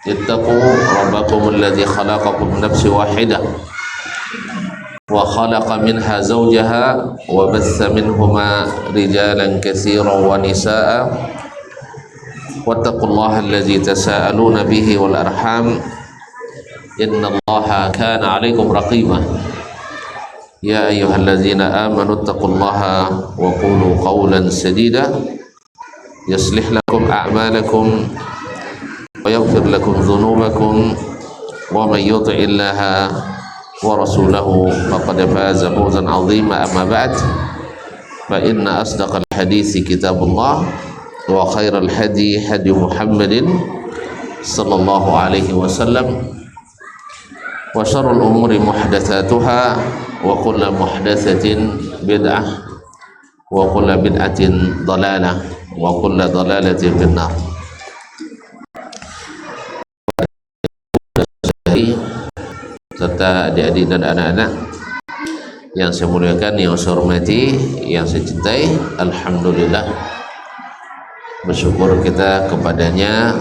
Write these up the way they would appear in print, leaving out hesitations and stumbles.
اتقوا ربكم الذي خلقكم من نفس واحدة وخلق منها زوجها وبث منهما رجالا كثيرا ونساء واتقوا الله الذي تساءلون به والأرحام إن الله كان عليكم رقيبا يا أيها الذين آمنوا اتقوا الله وقولوا قولا سديدا يصلح لكم أعمالكم ويغفر لكم ذنوبكم ومن يطع الله ورسوله فقد فاز فوزا عظيما. أما بعد فإن أصدق الحديث كتاب الله وخير الهدي هدي محمد صلى الله عليه وسلم وشر الأمور محدثاتها وكل محدثة بدعة وكل بدعة ضلالة وكل ضلالة في النار. Serta adik-adik dan anak-anak yang saya muliakan, yang saya hormati, yang saya cintai, alhamdulillah bersyukur kita kepadanya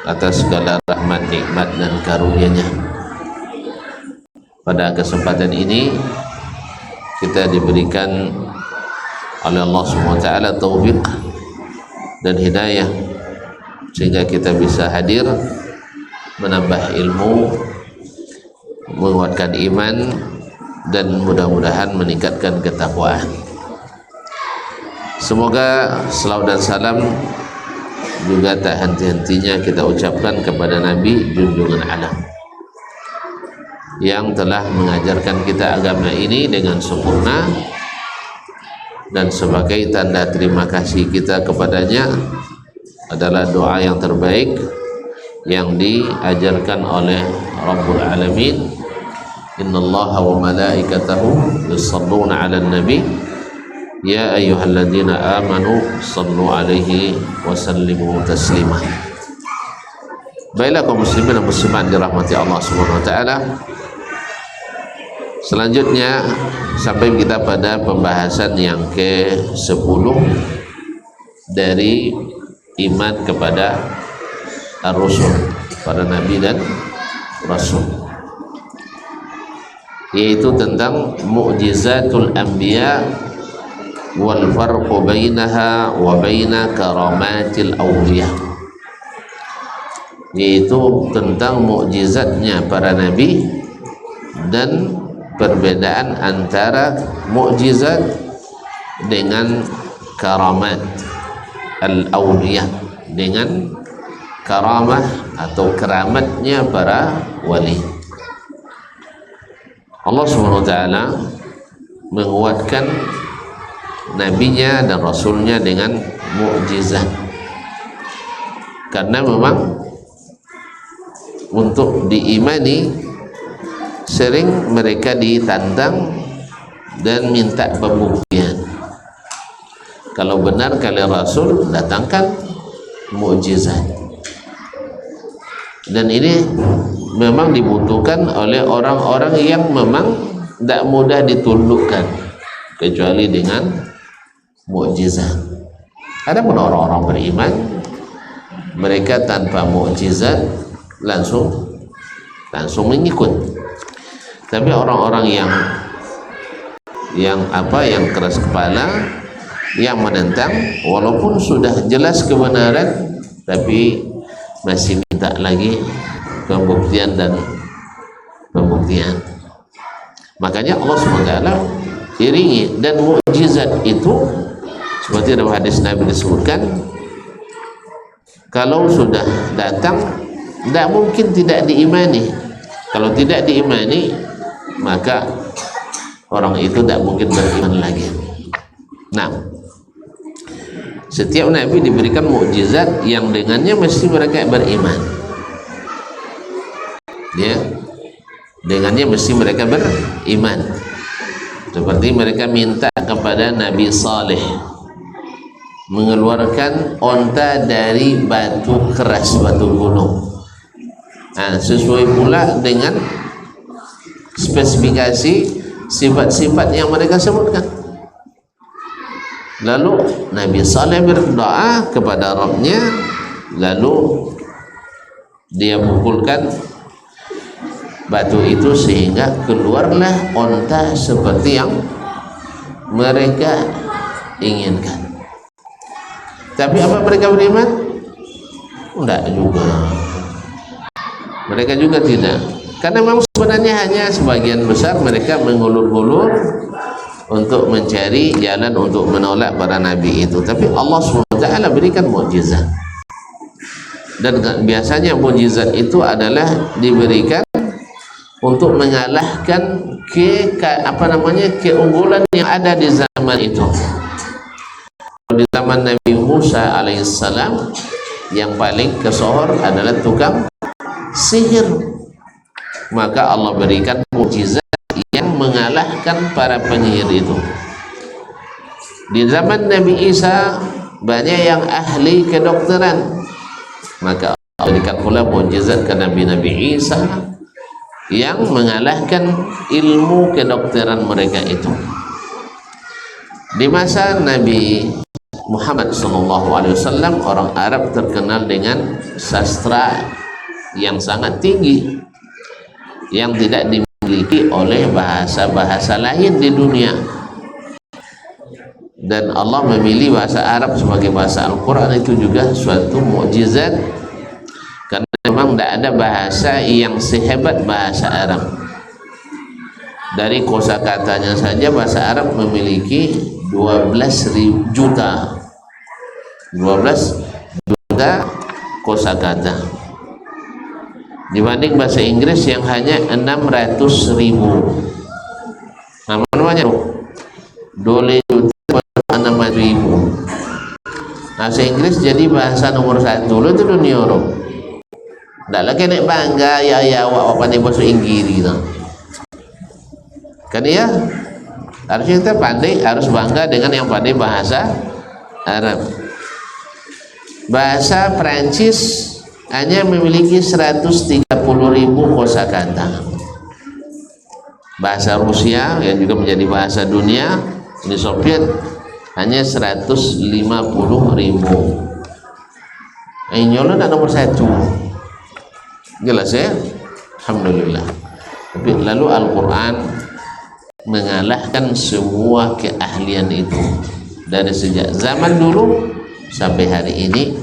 atas segala rahmat, nikmat dan karunia-Nya. Pada kesempatan ini kita diberikan oleh Allah SWT taufik dan hidayah sehingga kita bisa hadir menambah ilmu, menguatkan iman, dan mudah-mudahan meningkatkan ketakwaan. Semoga selawat dan salam juga tak henti-hentinya kita ucapkan kepada Nabi junjungan alam yang telah mengajarkan kita agama ini dengan sempurna, dan sebagai tanda terima kasih kita kepadanya adalah doa yang terbaik yang diajarkan oleh Rabbul Alamin, innallaha wa malaikatahu yusalluna 'alan nabi ya ayyuhalladzina amanu sallu 'alaihi wa sallimu taslima. Baiklah kaum muslimin dan muslimat dirahmati Allah Subhanahu wa taala. Selanjutnya sampai kita pada pembahasan yang ke-10 dari iman kepada ar-rusul, para nabi dan rasul, yaitu tentang mu'jizatul anbiya wal farqu bainaha wa baina karamatil awliya, yaitu tentang mukjizatnya para nabi dan perbedaan antara mukjizat dengan karamat al-awliya, dengan karamah atau keramatnya para wali. Allah SWT menguatkan nabinya dan rasulnya dengan mukjizat, karena memang untuk diimani sering mereka ditantang dan minta pembuktian. Kalau benar kali rasul, datangkan mukjizat. Dan ini memang dibutuhkan oleh orang-orang yang memang tidak mudah ditundukkan kecuali dengan mukjizat. Adapun orang-orang beriman, mereka tanpa mukjizat langsung mengikut. Tapi orang-orang yang keras kepala, yang menentang, walaupun sudah jelas kebenaran, tapi masih minta lagi pembuktian dan pembuktian. Makanya Allah SWT iringi, dan mukjizat itu seperti dalam hadis Nabi disebutkan, kalau sudah datang tidak mungkin tidak diimani. Kalau tidak diimani, maka orang itu tidak mungkin beriman lagi. Nah, setiap nabi diberikan mukjizat yang dengannya mesti mereka beriman, ya, dengannya mesti mereka beriman. Seperti mereka minta kepada Nabi Saleh mengeluarkan onta dari batu keras, batu gunung. Nah, sesuai pula dengan spesifikasi sifat-sifat yang mereka sebutkan. Lalu Nabi Saleh berdoa kepada Rabbnya, lalu dia pukulkan batu itu sehingga keluarlah onta seperti yang mereka inginkan. Tapi apa mereka beriman? Enggak juga. Mereka juga tidak. Karena memang sebenarnya hanya sebagian besar mereka mengulur-ulur untuk mencari jalan untuk menolak para nabi itu. Tapi Allah SWT berikan mukjizat. Dan biasanya mukjizat itu adalah diberikan untuk mengalahkan keunggulan yang ada di zaman itu. Di zaman Nabi Musa alaihissalam yang paling kesohor adalah tukang sihir, maka Allah berikan mukjizat yang mengalahkan para penyihir itu. Di zaman Nabi Isa banyak yang ahli kedokteran, maka Allah berikan pula mukjizat ke Nabi Isa yang mengalahkan ilmu kedokteran mereka itu. Di masa Nabi Muhammad SAW, orang Arab terkenal dengan sastra yang sangat tinggi yang tidak dimiliki oleh bahasa-bahasa lain di dunia. Dan Allah memilih bahasa Arab sebagai bahasa Al-Quran itu juga suatu mukjizat, karena memang tidak ada bahasa yang sehebat bahasa Arab. Dari kosakatanya saja bahasa Arab memiliki 12 juta kosakata, dibanding bahasa Inggris yang hanya 600.000. Nah, namanya dole juta 600.000. Bahasa Inggris jadi bahasa nomor 1 dulu itu dunia orang. Tidak lagi nak bangga ya awak pandai bahasa Inggris gitu. Kan ya, harusnya kita pandai, harus bangga dengan yang pandai bahasa Arab. Bahasa Prancis hanya memiliki 130.000 kosakata. Bahasa Rusia yang juga menjadi bahasa dunia, Uni Soviet, hanya 150.000. Nyolong nomor 1. Jelas ya? Alhamdulillah. Tapi lalu Al-Quran mengalahkan semua keahlian itu. Dari sejak zaman dulu sampai hari ini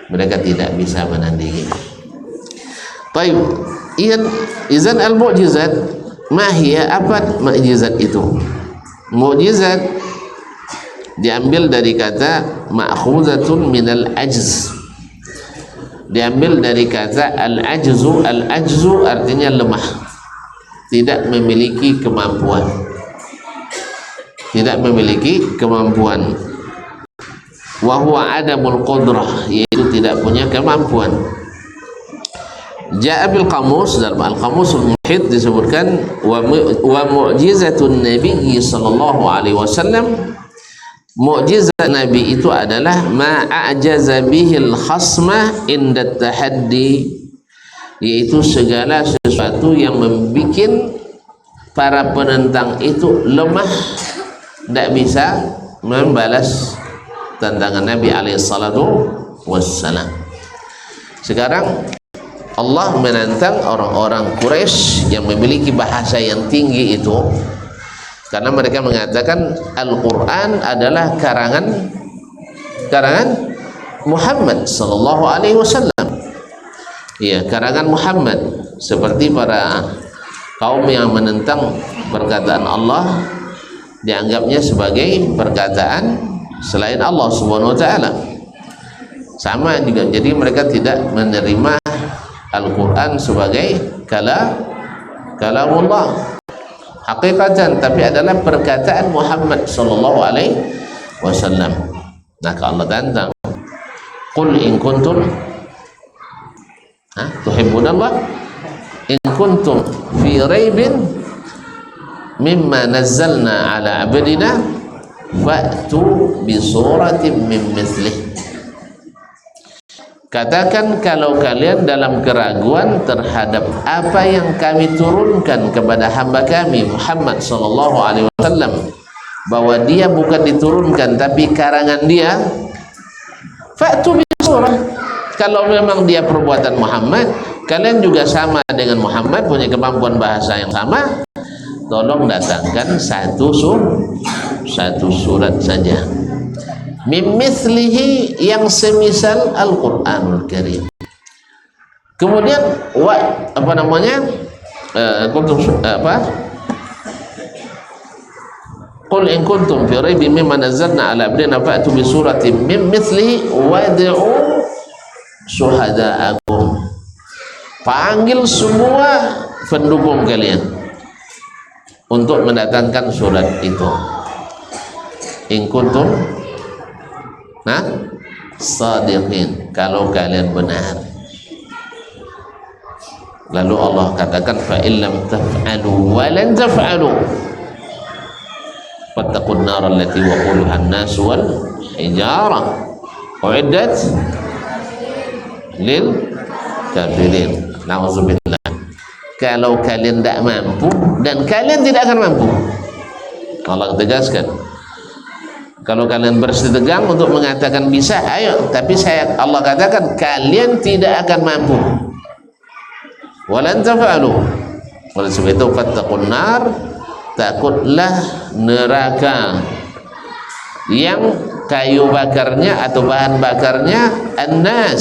mereka tidak bisa menandingi. Baik, izan al-mu'jizat mahiyah, apa mukjizat itu? Mukjizat diambil dari kata ma'khuzatun minal ajz, diambil dari kata al-ajzu. Al-ajzu artinya lemah, tidak memiliki kemampuan, tidak memiliki kemampuan. Wa huwa adamul qudrah, yaitu tidak punya kemampuan. Ja'a bil qamus, dalam al-qamusul muhit disebutkan wa mu'jizatun nabi sallallahu alaihi wasallam, mukjizat nabi itu adalah ma a'jaza bihil khasma inda tahaddi, yaitu segala sesuatu yang membuat para penentang itu lemah, tidak bisa membalas tantangan Nabi alaihi salatu wassalam. Sekarang Allah menantang orang-orang Quraisy yang memiliki bahasa yang tinggi itu, karena mereka mengatakan Al-Quran adalah karangan Muhammad sallallahu alaihi wasallam. Ya, karangan Muhammad. Seperti para kaum yang menentang perkataan Allah, dianggapnya sebagai perkataan selain Allah subhanahu wa ta'ala. Sama juga, jadi mereka tidak menerima Al-Quran sebagai kalamullah hakikatan, tapi adalah perkataan Muhammad sallallahu alaihi wasallam. Maka Allah tantang, qul in kuntum tuhibbunallah in kuntum fi raibin mimma nazzalna ala abdina fa'tu bi suratin min mithlih. Katakan kalau kalian dalam keraguan terhadap apa yang kami turunkan kepada hamba kami Muhammad sallallahu alaihi wasallam, bahwa dia bukan diturunkan tapi karangan dia, fa'tu bi surah. Kalau memang dia perbuatan Muhammad, kalian juga sama dengan Muhammad, punya kemampuan bahasa yang sama, tolong datangkan satu surat saja, mimithlihi, yang semisal Al-Qur'anul Karim. Kemudian Qul in kuntum fi raibin mimma nazzalna ala abdina fa'tu bi suratin min mithlihi wad'u syuhada'akum. Panggil semua pendukung kalian untuk mendatangkan surat itu. In kuntum sadiqin, kalau kalian benar. Lalu Allah katakan fa illam taf'alu wa lan taf'alu fattaqun nar allati waquluha an-nas wal hijarah uiddat lil kafirin. Nauzubillah. Kalau kalian tidak mampu, dan kalian tidak akan mampu, Allah tegaskan, kalau kalian bersitegang untuk mengatakan bisa, ayo, tapi Allah katakan kalian tidak akan mampu. Walan taf'alu. Oleh sebab itu fattaqun nar, takutlah neraka yang kayu bakarnya atau bahan bakarnya annas,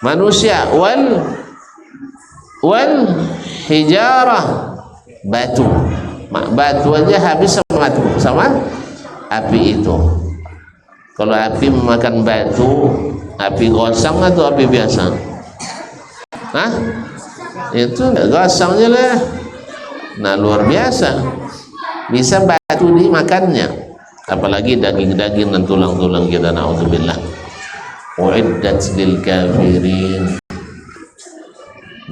manusia, wal hijarah, batu. Batu aja habis sama api itu. Kalau api memakan batu, api gosong atau api biasa? Itu gosongnya lah. Nah, luar biasa, bisa batu dimakannya, apalagi daging-daging dan tulang-tulang kita. Na'udzubillah. Uiddat lil kafirin,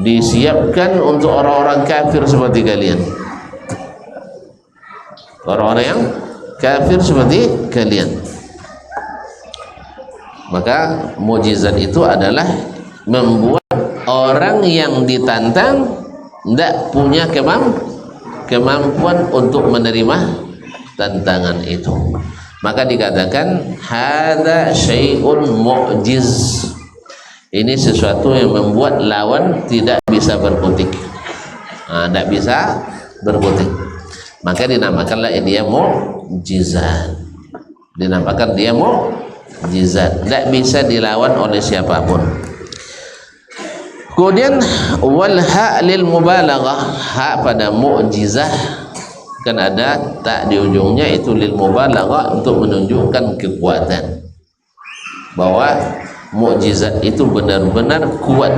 disiapkan untuk orang-orang kafir seperti kalian, orang-orang yang kafir seperti kalian. Maka mukjizat itu adalah membuat orang yang ditantang tidak punya kemampuan untuk menerima tantangan itu. Maka dikatakan hadza syai'un mu'jiz, ini sesuatu yang membuat lawan tidak bisa berkutik, tidak bisa berkutik. Maka dinamakanlah dia mu'jizat, dinamakan dia mu'jizat, tidak bisa dilawan oleh siapapun. Kemudian wal ha lil mubalaghah, ha pada mu'jizah kan ada tak di ujungnya, itu lil mubalaghah, untuk menunjukkan kekuatan, bahwa mukjizat itu benar-benar kuat.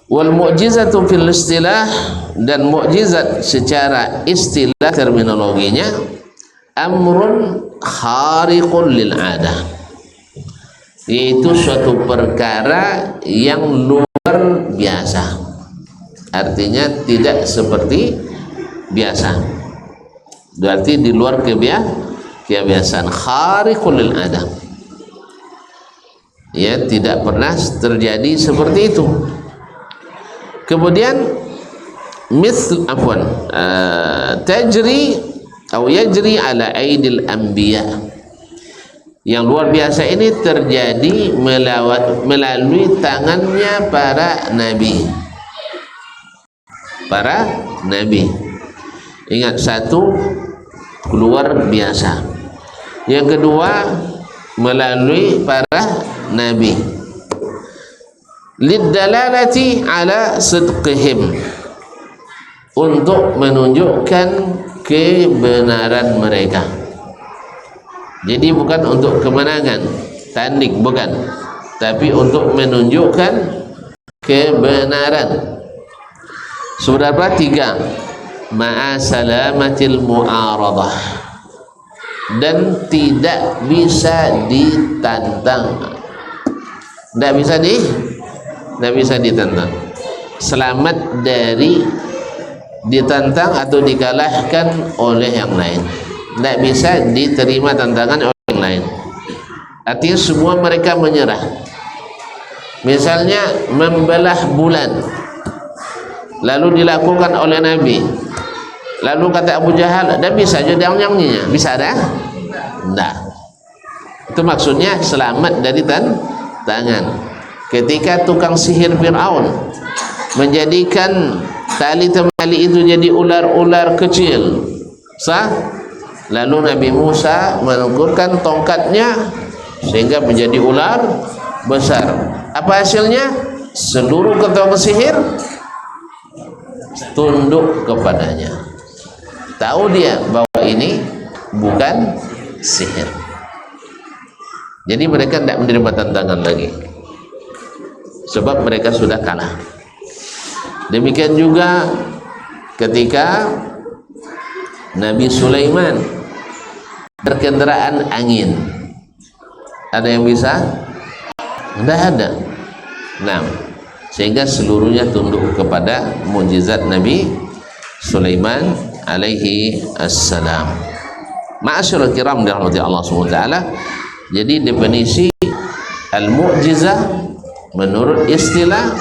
Wal mu'jizatu fil istilah, dan mukjizat secara istilah terminologinya amrun khariqun lil adah, yaitu suatu perkara yang luar biasa, artinya tidak seperti biasa, berarti di luar kebiasaan. Khariqul lil adah, ya, tidak pernah terjadi seperti itu. Kemudian tajri atau yajri ala aidil anbiya, yang luar biasa ini terjadi melalui tangannya para nabi. Ingat, satu, luar biasa. Yang kedua, melalui para nabi. Liddalalati ala sidqihim, untuk menunjukkan kebenaran mereka. Jadi bukan untuk kemenangan, tanding, bukan, tapi untuk menunjukkan kebenaran. Surat berapa? 3. Ma'a salamatil mu'aradah, dan tidak bisa ditantang, tidak bisa ditantang, selamat dari ditantang atau dikalahkan oleh yang lain, tidak bisa diterima tantangan oleh yang lain. Artinya semua mereka menyerah. Misalnya membelah bulan, lalu dilakukan oleh Nabi, lalu kata Abu Jahal, dan bisa jadi yang-yangnya, bisa ada? Tidak. Itu maksudnya selamat dari tangan. ketika tukang sihir Fir'aun menjadikan tali temali itu jadi ular-ular kecil, sah? Lalu Nabi Musa mengukurkan tongkatnya sehingga menjadi ular besar. Apa hasilnya? Seluruh tukang sihir tunduk kepadanya. Tahu dia bahwa ini bukan sihir. Jadi mereka tidak menerima tantangan lagi, sebab mereka sudah kalah. Demikian juga ketika Nabi Sulaiman berkendaraan angin, ada yang bisa? Tidak ada. Nah, sehingga seluruhnya tunduk kepada mukjizat Nabi Sulaiman alaihi assalam. Ma'asyiral kiram dirahmati Allah Subhanahu wa taala. Jadi definisi al-mu'jizah menurut istilah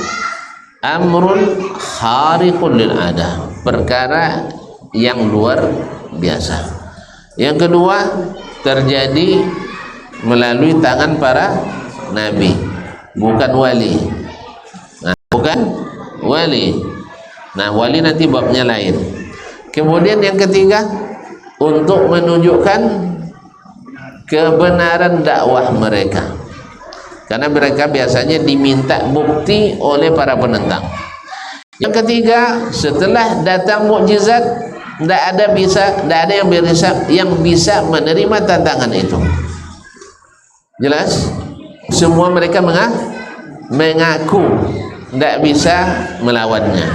amrun khariqun lil adah, perkara yang luar biasa. Yang kedua, terjadi melalui tangan para nabi, bukan wali. Nah, bukan wali. Nah, wali nanti babnya lain. Kemudian yang ketiga, untuk menunjukkan kebenaran dakwah mereka, karena mereka biasanya diminta bukti oleh para penentang. Yang ketiga, setelah datang mukjizat, tidak ada yang bisa menerima tantangan itu. Jelas? Semua mereka mengaku tidak bisa melawannya.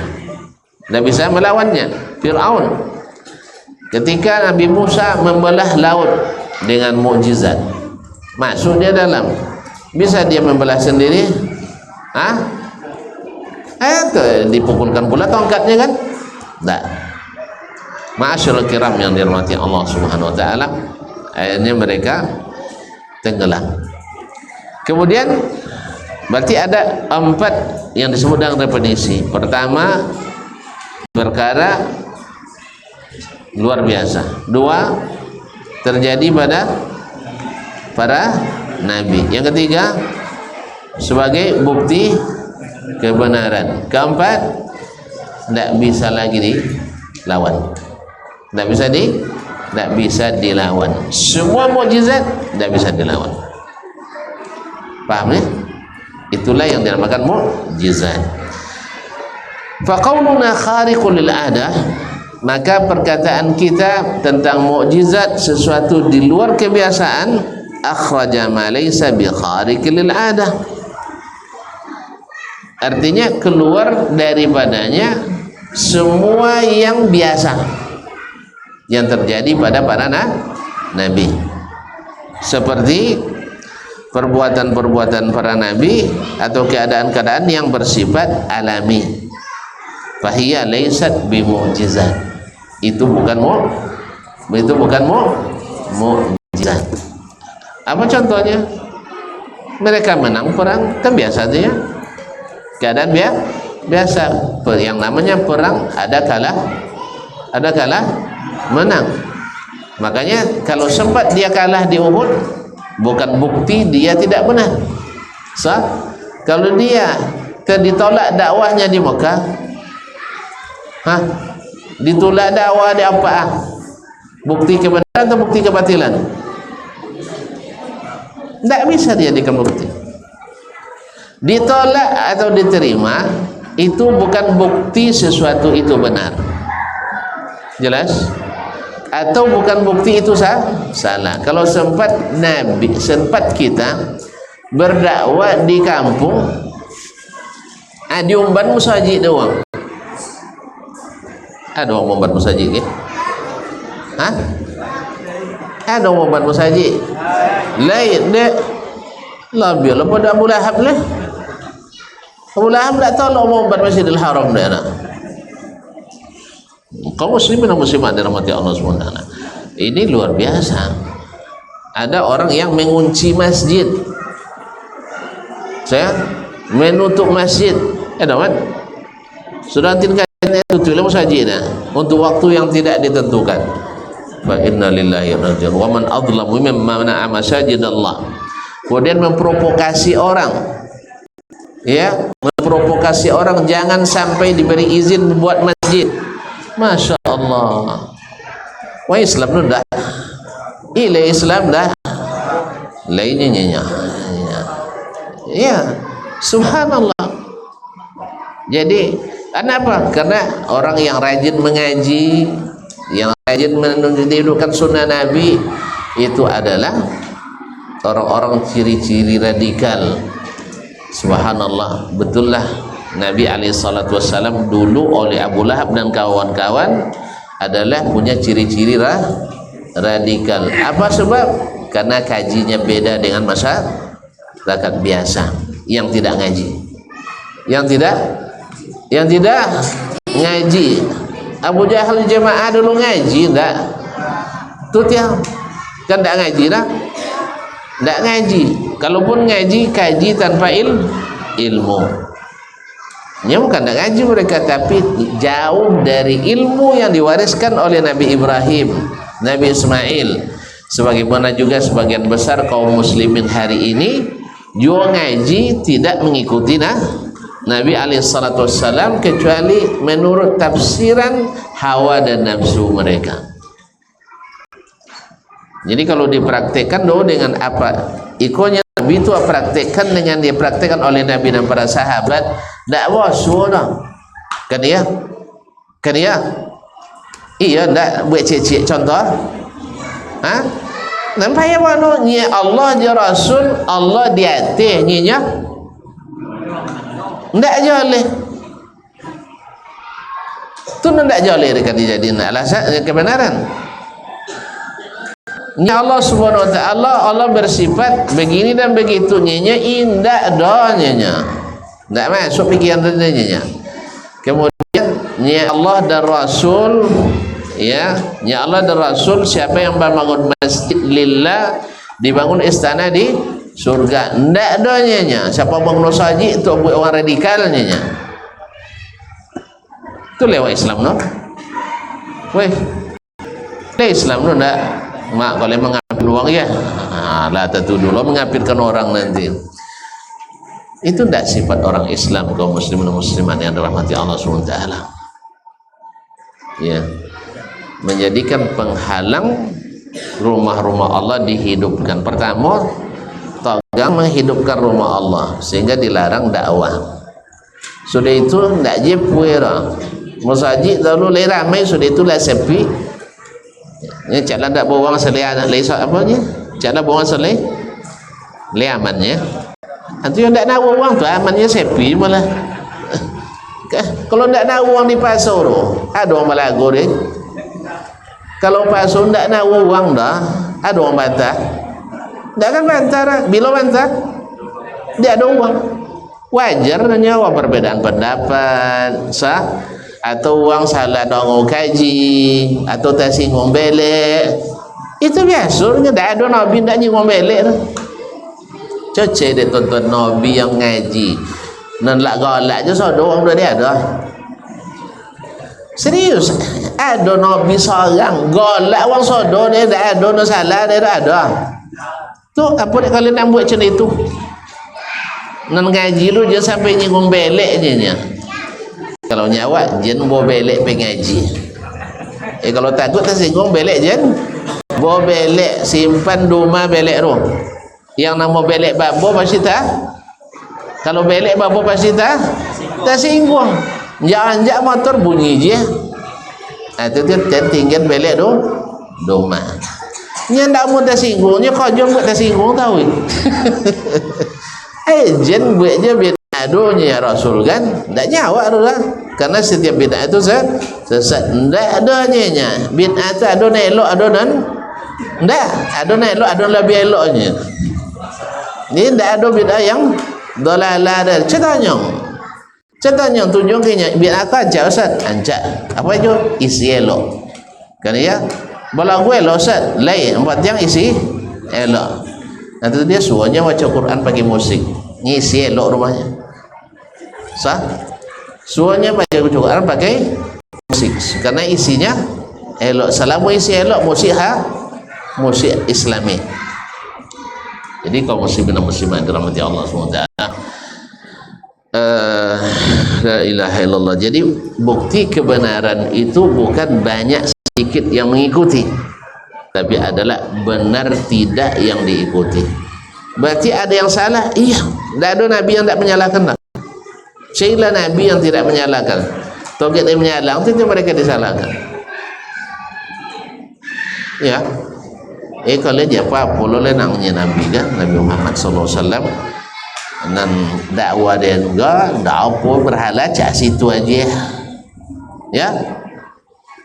Tidak bisa melawannya. Fir'aun ketika Nabi Musa membelah laut dengan mukjizat, masuk dia dalam, bisa dia membelah sendiri? Dipukulkan pula tongkatnya kan? Tidak. Ma'asyiral kiram yang dirahmati Allah Subhanahu wa taala, akhirnya mereka tenggelam. Kemudian berarti ada 4 yang disebut dengan definisi. Pertama, perkara luar biasa. 2, terjadi pada para nabi. Yang ketiga, sebagai bukti kebenaran. Keempat, tidak bisa lagi dilawan. Tidak bisa dilawan. Semua mukjizat tidak bisa dilawan. Paham ya? Itulah yang dinamakan mukjizat. Faqauluna khariqul lil adah, maka perkataan kita tentang mukjizat, sesuatu di luar kebiasaan, akhraja ma laysa bi khariqil lil adah, artinya keluar daripadanya semua yang biasa yang terjadi pada para nabi, seperti perbuatan-perbuatan para nabi atau keadaan-keadaan yang bersifat alami. Fahiya laysat bimu'jizat, itu bukan mukjizat. Apa contohnya? Mereka menang perang, kan biasa saja, keadaan biasa. Yang namanya perang ada kalah menang. Makanya kalau sempat dia kalah di Uhud, bukan bukti dia tidak benar. Kalau dia ditolak dakwahnya di Mekah, ditolak dakwah di apa? Bukti kebenaran atau bukti kebatilan? Tidak bisa dia dijadikan bukti. Ditolak atau diterima itu bukan bukti sesuatu itu benar. Jelas? Atau bukan bukti itu salah. Kalau sempat kita berdakwah di kampung, diumban musajid doang. Ada orang umban musajid ke? Ada orang umban musajid? Lain dek. Lebih lah pada Abu Lahab lah. Abu Lahab tak tahu orang umban Masjidil Haram dia nak. Kaum muslimin dan muslimat dirahmati Allah SWT, ini luar biasa. Ada orang yang mengunci masjid, saya menutup masjid, dapat sudah tinggal itu ilmu sajidah untuk waktu yang tidak ditentukan. Fa inna lillahi wa inna ilaihi raji'un. Wa man adlamu mimman mana'a masajidallah. Kemudian memprovokasi orang ya, memprovokasi orang jangan sampai diberi izin membuat masjid. Masya Allah. Wah, Islam tu dah Islam dah lainnya ya, subhanallah. Jadi kenapa? Karena orang yang rajin mengaji, yang rajin menunjukkan sunnah Nabi, itu adalah orang-orang ciri-ciri radikal. Subhanallah, betullah Nabi SAW dulu oleh Abu Lahab dan kawan-kawan adalah punya ciri-ciri radikal. Apa sebab? Karena kajinya beda dengan masyarakat biasa yang tidak ngaji, yang tidak ngaji. Abu Jahal jemaah dulu ngaji enggak? Tuh tiang kan enggak ngaji dah. Enggak ngaji. Kalaupun ngaji, kaji tanpa ilmu. Ya bukan enggak ngaji mereka, tapi jauh dari ilmu yang diwariskan oleh Nabi Ibrahim, Nabi Ismail. Sebagaimana juga sebagian besar kaum muslimin hari ini juga ngaji tidak mengikuti Nabi SAW, kecuali menurut tafsiran hawa dan nafsu mereka. Jadi kalau dipraktekkan dengan apa ikonya Nabi itu praktekkan dengan dipraktekkan oleh Nabi dan para sahabat, dakwah suara kan ya iya ndak buat cecik contoh nampak ya mana nya Allah je Rasul Allah di atas nya ndak boleh tu ndak boleh dekat dijadiin alasan kebenaran. Nya Allah Subhanahu wa taala, Allah bersifat begini dan begitu, nya indah doanya ndak masuk pikiran nya. Kemudian nya Allah dan Rasul, ya, nya Allah dan Rasul, siapa yang bangun masjid lillah, dibangun istana di surga, ndak doanya. Siapa bangun masjid itu buat orang radikalnya. Itu lewat Islam no. Weh, Islam no ndak. Mak kalau mengambil uang ya, lah tentu dulu mengapirkan orang nanti. Itu tidak sifat orang Islam, kaum muslimin dan muslimat yang dirahmati Allah SWT. Ya, menjadikan penghalang rumah-rumah Allah dihidupkan. Pertama, togang menghidupkan rumah Allah sehingga dilarang dakwah. Sudah itu tidak jepuera. Masjid lalu leh ramai, sudah itu lah sepi. Ya, caklah tak bawa orang selai apa ni? Caklah bawa orang selai amannya. Nanti yang tak nak uang tu amannya sepi malah. Kalau tak nak uang di pasar tu, ada orang balago deh. Kalau pasar tak nak uang dah, ada orang bantah. Tak kan bantah, bila bantah dia ada uang. Wajar nyawa perbedaan pendapat, sah. Atau uang salah dong kaji, atau tak singgung belek, itu biasanya tak ada Nabi tak singgung belek. Cocok dia tonton Nabi yang ngaji, nan lak galak je so doang dia ada. Serius, ada Nabi seorang galak wang sodo dia tak ada, no salah dia tak ada. Tu apa dia kalau nak buat macam itu? Nan ngaji lu je sampai nyinggung belek je nya. Kalau nyawa jen bawa belek pengaji. Kalau takut tersinggung belek jen bawa belek simpan rumah belek tu. Yang nama belek babo pasti tak. Kalau belek babo pasti tak tersinggung. Jangan motor bunyi je. Itu dia tinggal belek tu rumah. Nya ndak mau tersinggungnya kau jom buat tersinggung tahu. Jen buat je aduhnya Rasul kan tak nyawa tu lah, karena setiap bid'ah itu sesat. Tak adanya bid'ah tu ada elok ada non tak ada elok ada lebih eloknya. Ni tak ada bid'ah yang dolalah dan ceritanya tunjuknya bid'ah tu ancak Ustaz, ancak apa itu isi elok kan ya, bala gue elok Ustaz lain empat yang isi elok. Nanti dia suanya baca Quran pakai musik ngisi elok rumahnya. Sah? Suanya baca Quran pakai musik karena isinya elok. Selama isi elok musik Islami. Jadi kaum muslimin dan muslimat dirahmati Allah SWT, La ilaha illallah. Jadi bukti kebenaran itu bukan banyak sedikit yang mengikuti, tapi adalah benar tidak yang diikuti. Berarti ada yang salah? Iya. Tidak ada Nabi yang tidak menyalahkan. Carilah Nabi yang tidak menyalahkan. Target yang menyalah, tentu mereka disalahkan. Ya. Kalau dia apa boleh nangnya Nabi kan, Nabi Muhammad sallallahu alaihi wasallam. Dan dakwah dia juga tak apa berhala cak situ aja ya,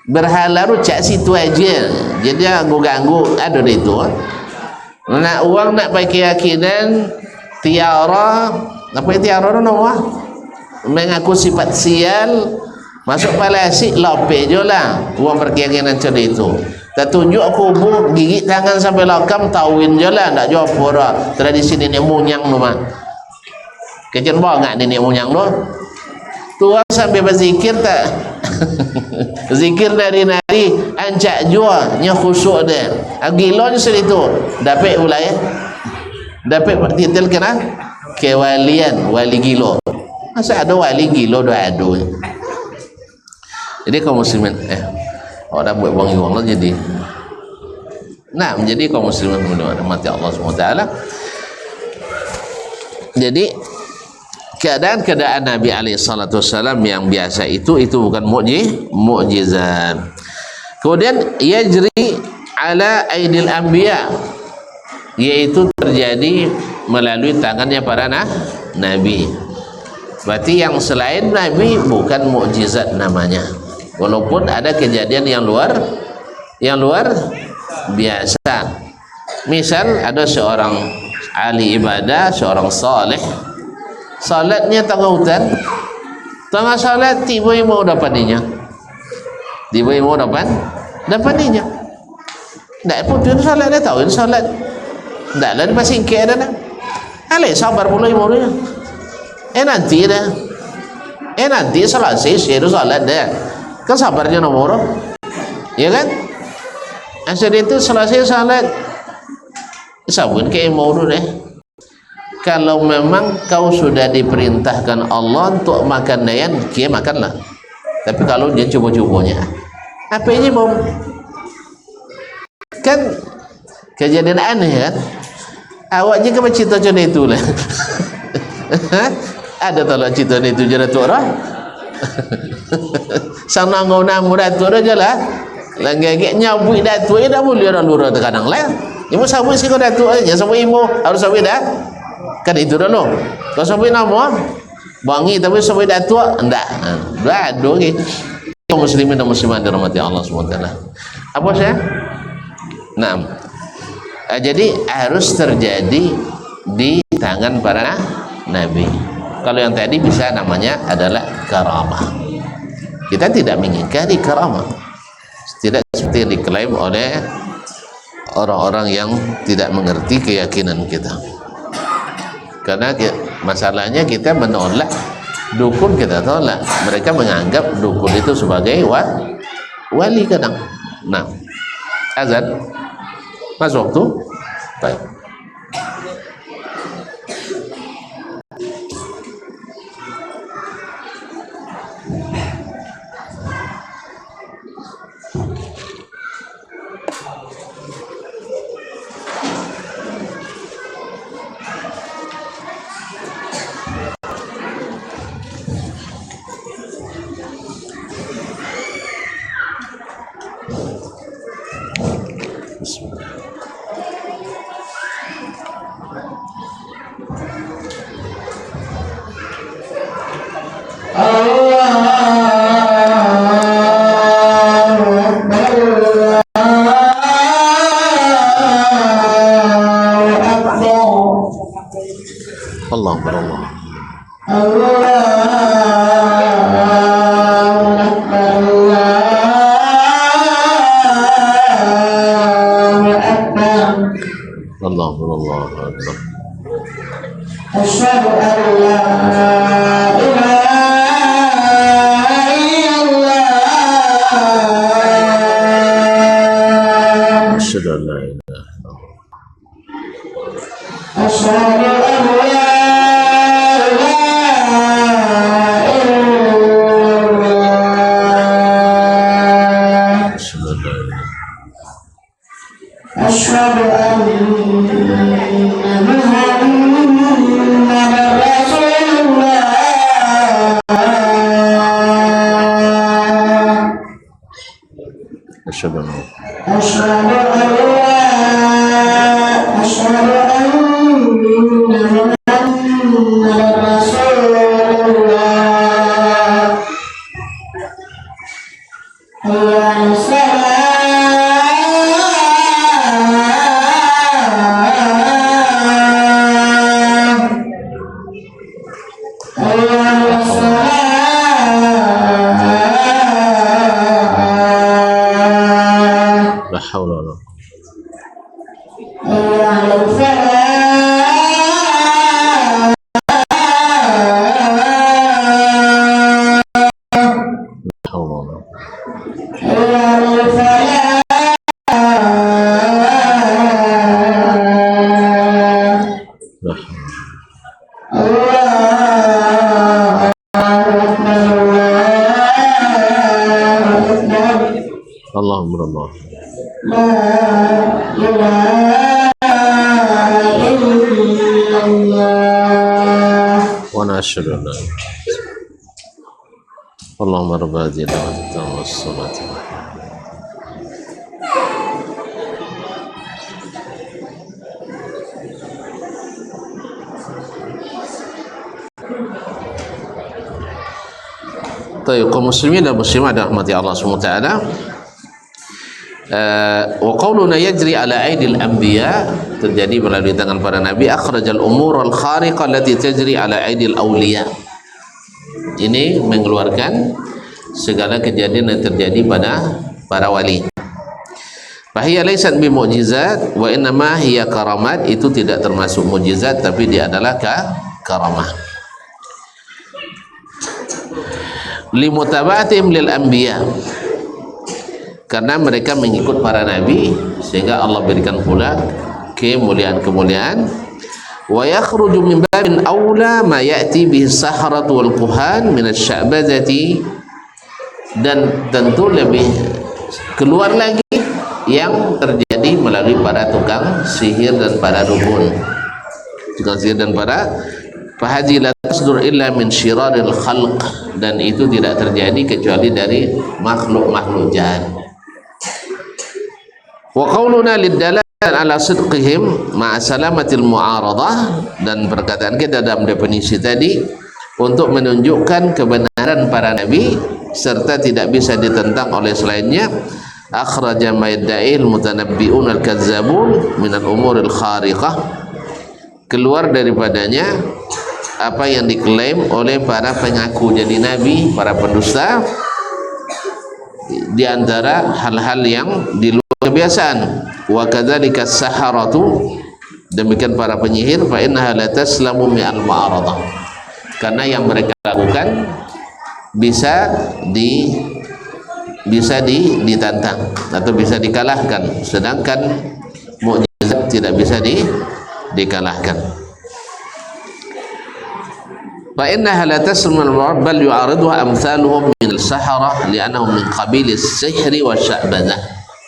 berhala tu cak situ aja, jadi ganggu ada di itu. Nak uang nak pakai keyakinan tiara, apa tiara tu nama mengaku sifat sial, masuk palasi lope je lah uang berkeyakinan macam itu. Tak tunjuk kubu gigit tangan sampai lokam tauin je lah, tak jawab pura tradisi nenek moyang tu mah. Kecil banget nenek moyang tu. Tuang sampai berzikir tak? Zikir dari nari ancak jua nya khusyuk dia. Gila je itu. Dapat wilayah. Dapat titel kena kewalian, wali gila. Masa ada wali gila dah ada. Jadi kaum muslimin orang buat wang-wang lah jadi. Nah, menjadi kaum muslimin mati Allah SWT. Jadi keadaan-keadaan Nabi SAW yang biasa itu bukan mukjizat. Kemudian yajri ala aidil anbiya, yaitu terjadi melalui tangannya para nabi. Berarti yang selain nabi bukan mukjizat namanya, walaupun ada kejadian yang luar biasa. Misal ada seorang ahli ibadah, seorang saleh, salatnya tengah hutan, tengah salat tiba mau dapatinya, dapatinya. Tak pun dia salat, dia tahu dia salat. Tak lah dia pasang ke ada nak. Alih sabar pula imamnya. Nanti dah. Nanti selesai saya salat dah. Kan sabarnya nomor, ya kan? Asal itu selesai salat, sabun ke imam dulu deh. Kalau memang kau sudah diperintahkan Allah untuk makan dayan, kia makanlah. Tapi kalau dia cuba-cubanya, apa ini bom? Kan kejadian aneh kan? Awaknya kan cerita macam itu lah. Ada tolak cerita itu jadi tu orang. Sana ngau namu datu aja lah. Langgak nyabui datu dah boleh orang lurus terkadang lah. Ibu sabui sih kau datu aja, sabui ibu harus sabui dah. Kan itu dulu. Kalau sampai nama bangi tapi sampai datuk enggak. Aduh gitu. Muslimin dan muslimat dirahmati Allah SWT. Apa saya? Nah. Jadi harus terjadi di tangan para nabi. Kalau yang tadi bisa namanya adalah karamah. Kita tidak mengingkari karamah. Tidak seperti yang diklaim oleh orang-orang yang tidak mengerti keyakinan kita. Karena masalahnya kita menolak dukun, kita tolak. Mereka menganggap dukun itu sebagai wali kadang. Nah, azan pas waktu baik. Allah berallah. Allah berallah. Asyhadu an la ilaha illallah. Asyhadu an la ilaha illallah. Allahumma Allah. Wa nashhadu an la ilaha illallah. Allahumma rabb hadhihi ad-da'wati at-tammati was-salati. Baik, kaum muslimin dan muslimat rahmati Allah SWT. Wa qauluna yajri ala aidil anbiya, terjadi melalui tangan para nabi. Akhrajal umur al khariqah allati tajri ala aidil awliya. Ini mengeluarkan segala kejadian yang terjadi pada para wali. Fahiya laysat bi mu'jizat wa innama hiya karamat. Itu tidak termasuk mukjizat, tapi dia adalah karamah. Limutaba'atihim lil anbiya, karena mereka mengikut para nabi, sehingga Allah berikan pula kemuliaan-kemuliaan. Wa yakhruju min babin aula ma ya'ti bihi as-sahratu wal kuhan min asy-sya'bazati, dan tentu lebih keluar lagi yang terjadi melalui para tukang sihir dan para dukun. Tukang sihir dan para fahaji la tasdur illa min syiraril khalq, dan itu tidak terjadi kecuali dari makhluk-makhluk jahat. Wa qauluna lid-dalal ala sidqihim ma'a salamatil mu'aradah, dan perkataan kita dalam definisi tadi untuk menunjukkan kebenaran para nabi serta tidak bisa ditentang oleh selainnya. Akhraja ma yadda'il mutanabbi'un al-kazzabun min al-umuril khariqah, keluar daripadanya apa yang diklaim oleh para pengaku jadi nabi, para pendusta, di antara hal-hal yang di luar kebiasaan. Wa kadzalika as-saharatu, demikian para penyihir, fa innaha la taslamu mi'al ma'aradah, karena yang mereka lakukan bisa ditantang atau bisa dikalahkan, sedangkan mukjizat tidak bisa dikalahkan. Fa innaha la tasmu al-marad bal yu'ariduha amsaluhum min al-sahara li'annahum min qabilis sihri wa sya'badzah.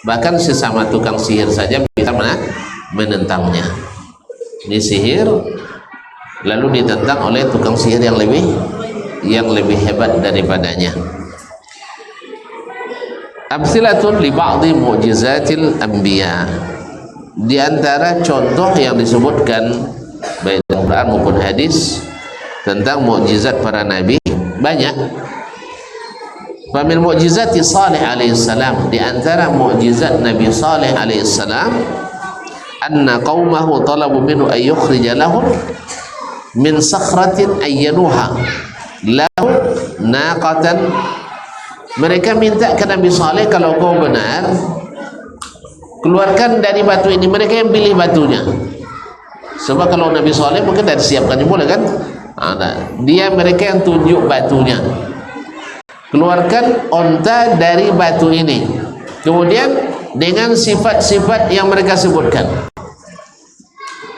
Bahkan sesama tukang sihir saja bisa menentangnya. Ini sihir lalu ditentang oleh tukang sihir yang lebih hebat daripadanya. Amsilatun li ba'dhi mu'jizatil anbiya, di antara contoh yang disebutkan baik dalam Quran maupun hadis tentang mukjizat para nabi banyak. Famil mukjizati Salih alaihissalam, di antara mukjizat Nabi Salih alaihissalam, anna qaumahu talabu minhu ay yukhrija lahum min sakhratin ayyanuha lahu naqatan. Mereka minta ke Nabi Saleh, kalau kau benar keluarkan dari batu ini. Mereka yang pilih batunya, sebab kalau Nabi Saleh mungkin dah disiapkannya, boleh kan? Mereka yang tunjuk batunya. Keluarkan onta dari batu ini, kemudian dengan sifat-sifat yang mereka sebutkan.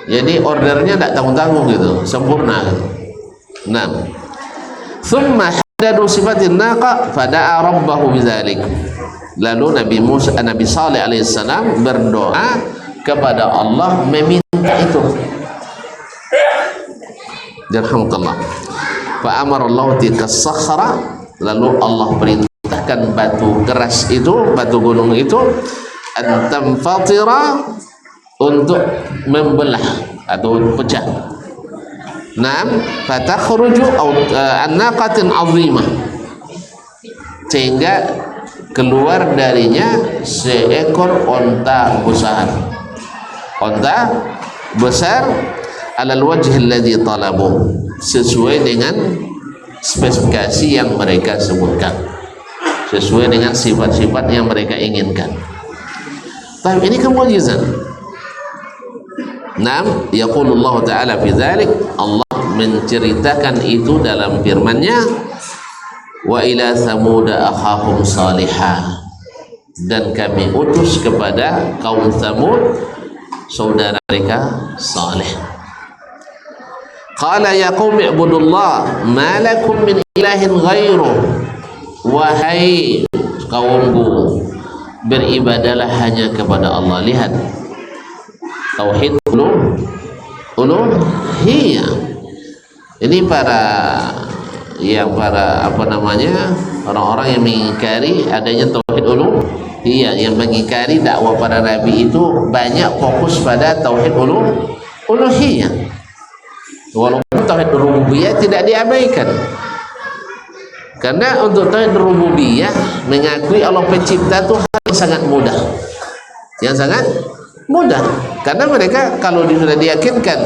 Jadi ordernya tidak tanggung-tanggung gitu, sempurna gitu. Nah, thumma haddadu sifatin naqa fada'a rabbahu bidzalik. Lalu Nabi Saleh alaihissalam berdoa kepada Allah meminta itu. Yarhamukallah. Fa amara Allah tilka as-sakhra, lalu Allah perintahkan batu keras itu, batu gunung itu, an tanfatira, untuk membelah atau pecah. Naam, fatakhruju an naqatin 'azimah, sehingga keluar darinya seekor onta besar. Onta besar alal wajhi alladhi talabu, sesuai dengan spesifikasi yang mereka sebutkan, sesuai dengan sifat-sifat yang mereka inginkan. Tapi ini kan mukjizat. Naam, yaqulullahu ta'ala fi dzalik, Allah menceritakan itu dalam firman-Nya, wa ila thamud akhahum salihah, dan kami utus kepada kaum Thamud saudara mereka Saleh. Qala ya qaumi ibudullah ma lakum min ilahin ghairuh, wahai kaumku, beribadalah hanya kepada Allah. Lihat tauhid uluhiyah. Ini para orang-orang yang mengingkari adanya tauhid uluhiyah, yang mengingkari dakwah para nabi itu banyak fokus pada tauhid uluhiyah, walaupun tauhid rububiyah tidak diabaikan. Karena untuk tauhid rububiyah mengakui Allah pencipta itu hal yang sangat mudah, karena mereka kalau sudah diyakinkan,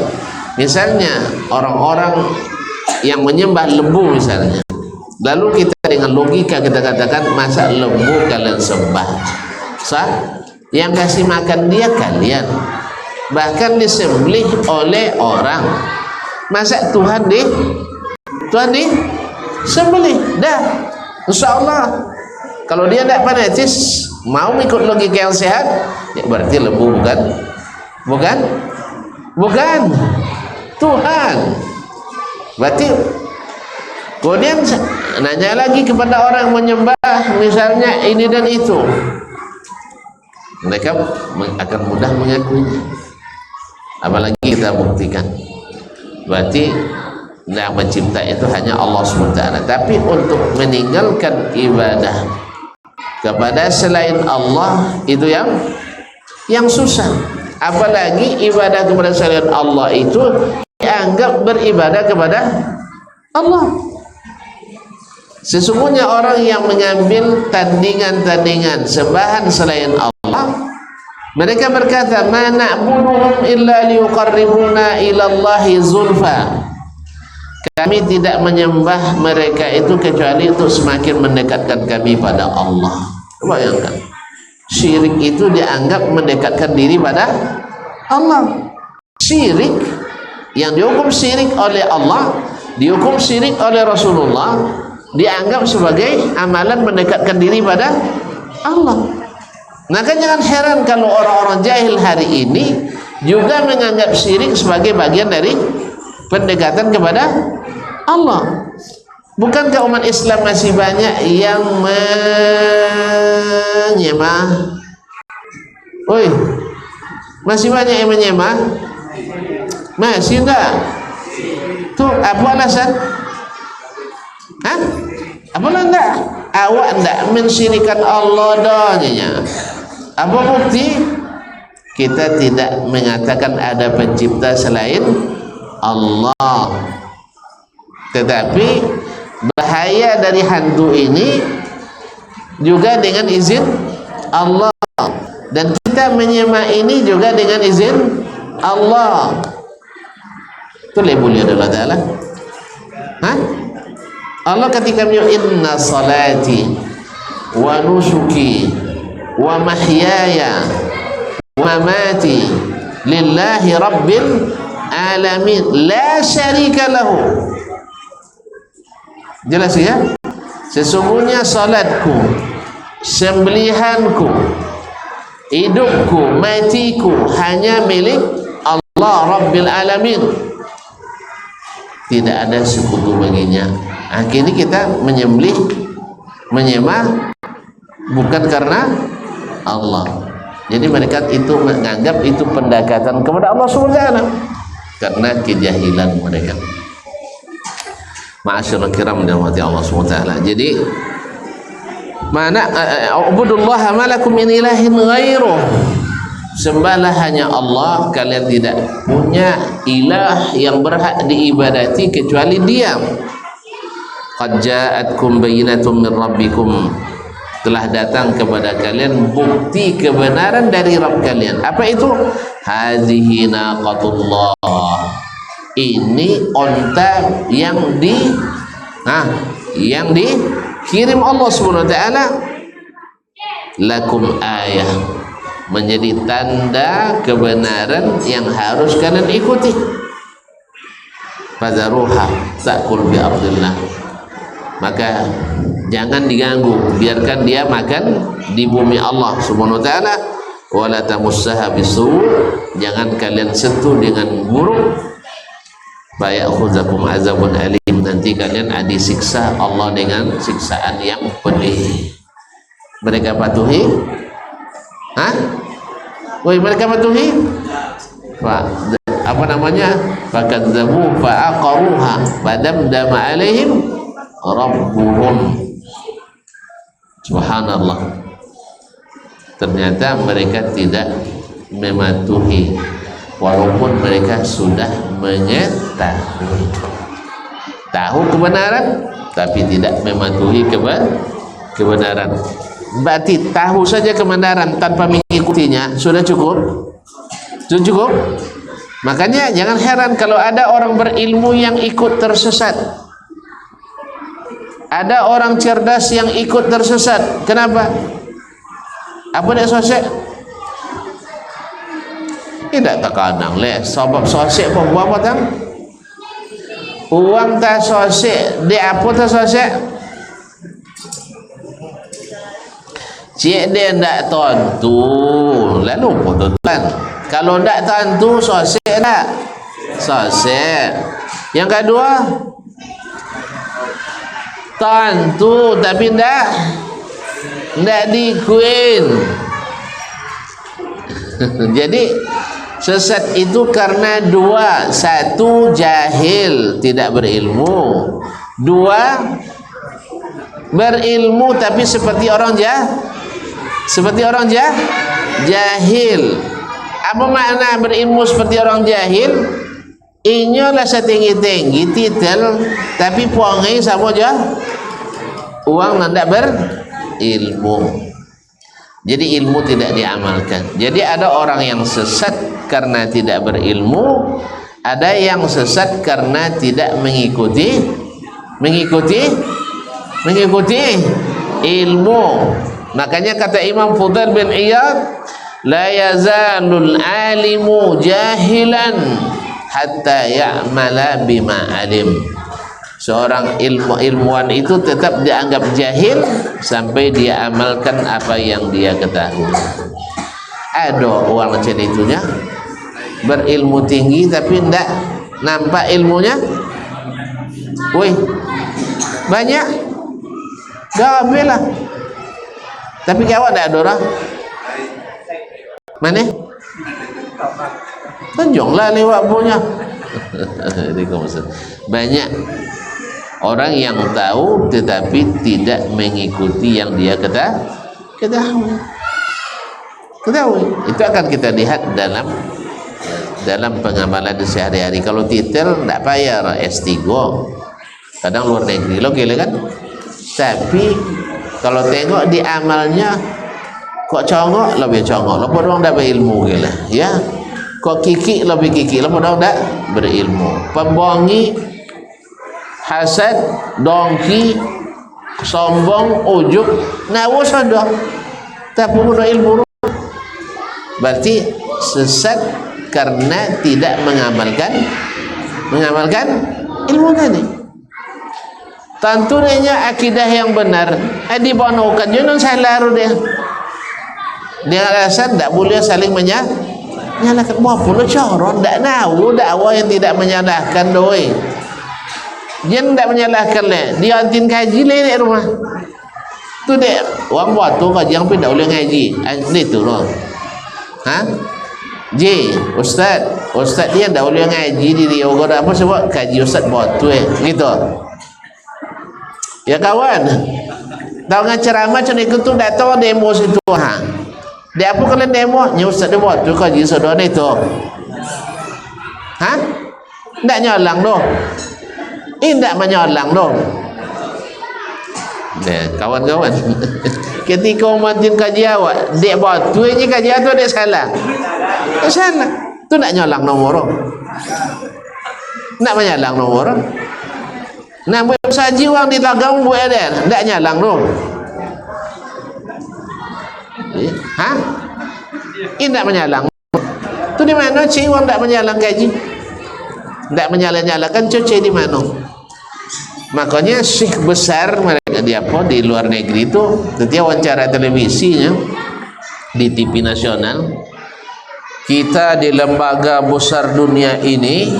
misalnya orang-orang yang menyembah lembu misalnya, lalu kita dengan logika kita katakan, masa lembu kalian sembah? Yang kasih makan dia kalian, bahkan disembelih oleh orang. Masa Tuhan disembelih? Dah, insya Allah kalau dia tidak fanatis, mau ikut logika yang sehat, ya berarti lembu bukan Tuhan. Berarti kemudian nanya lagi kepada orang yang menyembah misalnya ini dan itu, mereka akan mudah mengakuinya. Apalagi kita buktikan, berarti yang mencipta itu hanya Allah SWT. Tapi untuk meninggalkan ibadah kepada selain Allah itu yang susah. Apalagi ibadah kepada selain Allah itu dianggap beribadah kepada Allah. Sesungguhnya orang yang mengambil tandingan-tandingan sembahan selain Allah, mereka berkata, ma na'buduhum illa liyuqarribuna ilallahi zulfa. Kami tidak menyembah mereka itu kecuali untuk semakin mendekatkan kami pada Allah. Bayangkan, syirik itu dianggap mendekatkan diri pada Allah. Syirik yang dihukum syirik oleh Allah, dihukum syirik oleh Rasulullah, dianggap sebagai amalan mendekatkan diri pada Allah. Maka jangan heran kalau orang-orang jahil hari ini juga menganggap syirik sebagai bagian dari pendekatan kepada Allah. Bukankah umat Islam masih banyak yang menyembah? Masih banyak yang menyembah? Masih enggak? Tuh, apa alasan? Apalah enggak? Awak enggak mensyirikan Allah doanya. Apa bukti? Kita tidak mengatakan ada pencipta selain Allah. Tetapi bahaya dari hantu ini juga dengan izin Allah, dan kita menyembah ini juga dengan izin Allah. Itu lebih Allah Ta'ala. Allah ketika menyebut inna salati wa nusuki wa mahyaya wa mamati lillahi rabbil alamin la syarika lahu. Jelas ya? Sesungguhnya salatku, sembelihanku, hidupku, matiku hanya milik Allah Rabbil Alamin. Tidak ada sekutu baginya. Akhirnya kita menyembah bukan karena Allah. Jadi mereka itu menganggap itu pendekatan kepada Allah SWT karena kejahilan mereka. Ma'asyiral kiram dirahmati Allah SWT. Jadi mana ubudullaha ma lakum min ilahin ghairuh, sembahlah hanya Allah, kalian tidak punya ilah yang berhak diibadati kecuali Dia. Qad ja'atkum bayyinatun min rabbikum, telah datang kepada kalian bukti kebenaran dari Rabb kalian. Apa itu? Hadhihi naqatullah, ini onta yang dikirim Allah Subhanahu wa taala, lakum ayah, menjadi tanda kebenaran yang harus kalian ikuti. Fadharuha ta'kul bi ardillah, maka jangan diganggu, biarkan dia makan di bumi Allah Subhanahu wa taala. Wala tamussaha bisu, jangan kalian sentuh dengan buruk. Faya'khudzakum azabun alim, nanti kalian disiksa Allah dengan siksaan yang pedih. Mereka patuhi? Hah? Woi, mereka patuhi? Apa namanya? Fakadzabu fa'aqaruha fadamdama alaihim rabbuhum. Subhanallah, ternyata mereka tidak mematuhi walaupun mereka sudah mengetahui, tahu kebenaran tapi tidak mematuhi kebenaran. Berarti tahu saja kebenaran tanpa mengikutinya sudah cukup? Sudah cukup? Makanya jangan heran kalau ada orang berilmu yang ikut tersesat, ada orang cerdas yang ikut tersesat. Kenapa? Apa dia sosek? Tidak terkadang leh sebab sosek pun buat apa tang? Uang tak sosek, dia apa tak sosek? Cik dia tak tentu, lalu putusan. Kalau tak tentu sosek tak? Sosek. Yang kedua, tentu tapi tidak dikuin. Jadi sesat itu karena dua: satu, jahil tidak berilmu; dua, berilmu tapi seperti orang jahil. Apa makna berilmu seperti orang jahil? Inyolah setinggi-tinggi titel tapi puangai sama aja uang nandak berilmu. Jadi ilmu tidak diamalkan. Jadi ada orang yang sesat karena tidak berilmu, ada yang sesat karena tidak mengikuti ilmu. Makanya kata Imam Fudail bin Iyad, la yazalul alimu jahilan hatta ya'mala bima alim. Seorang ilmuwan itu tetap dianggap jahil sampai dia amalkan apa yang dia ketahui. Ada orang macam itunya, berilmu tinggi tapi tidak nampak ilmunya. Woi, banyak dah lah. Tapi kawan tak ada orang. Mana? Tunjuklah lewat punya. Banyak orang yang tahu tetapi tidak mengikuti yang dia ketahui. Itu akan kita lihat dalam pengamalan sehari-hari. Kalau titel tidak payah S3, kadang luar negeri lo gila kan. Tapi kalau tengok di amalnya kok congok, lebih congok. Lo orang dah berilmu gila, ya. Kok kiki lebih kiki, lo orang dah berilmu. Pembohongi, hasad, dongki, sombong, ujub, ngawas ada, tapi punya ilmu. Berarti sesat karena tidak mengamalkan ilmu tadi. Tentunya akidah yang benar dibonokan jangan salah dia. Dia alasan tak boleh saling menyalahkan. Maupun coron tak tahu dakwah yang tidak menyalahkan doi. Dia tidak menyalahkan le. Dia antin kaji le di rumah. Tu dek wang buat tu kaji yang pun tak boleh ngaji. Ni tu loh. Ha? Ji, ustaz dia tak boleh ngaji di Rio Gora apa sebab kaji ustaz buat tu gitu. Ya kawan, tahu dengan ceramah macam itu tu datang demo situ ha. Dia apa kalau demo? Nya ustaz dia buat tu kaji saudara itu. Ha? Tak nyolang doh. Tidak menyolang doh. Kawan-kawan. Ketika umatin kaji awak, dia buat tu ini kaji atau dia salah? Dia salah. Tu nak nyolang nomor. Nak menyolang nomor. Nak buat saji orang di lagang buat dia, tak nyalang tu. Ha? Ini tidak menyalang. Itu di mana cik orang tidak menyalang gaji? Tidak menyala-nyalakan cuci di mana? Makanya syekh besar mereka di luar negeri itu setiap wawancara televisinya di TV nasional, kita di lembaga besar dunia ini,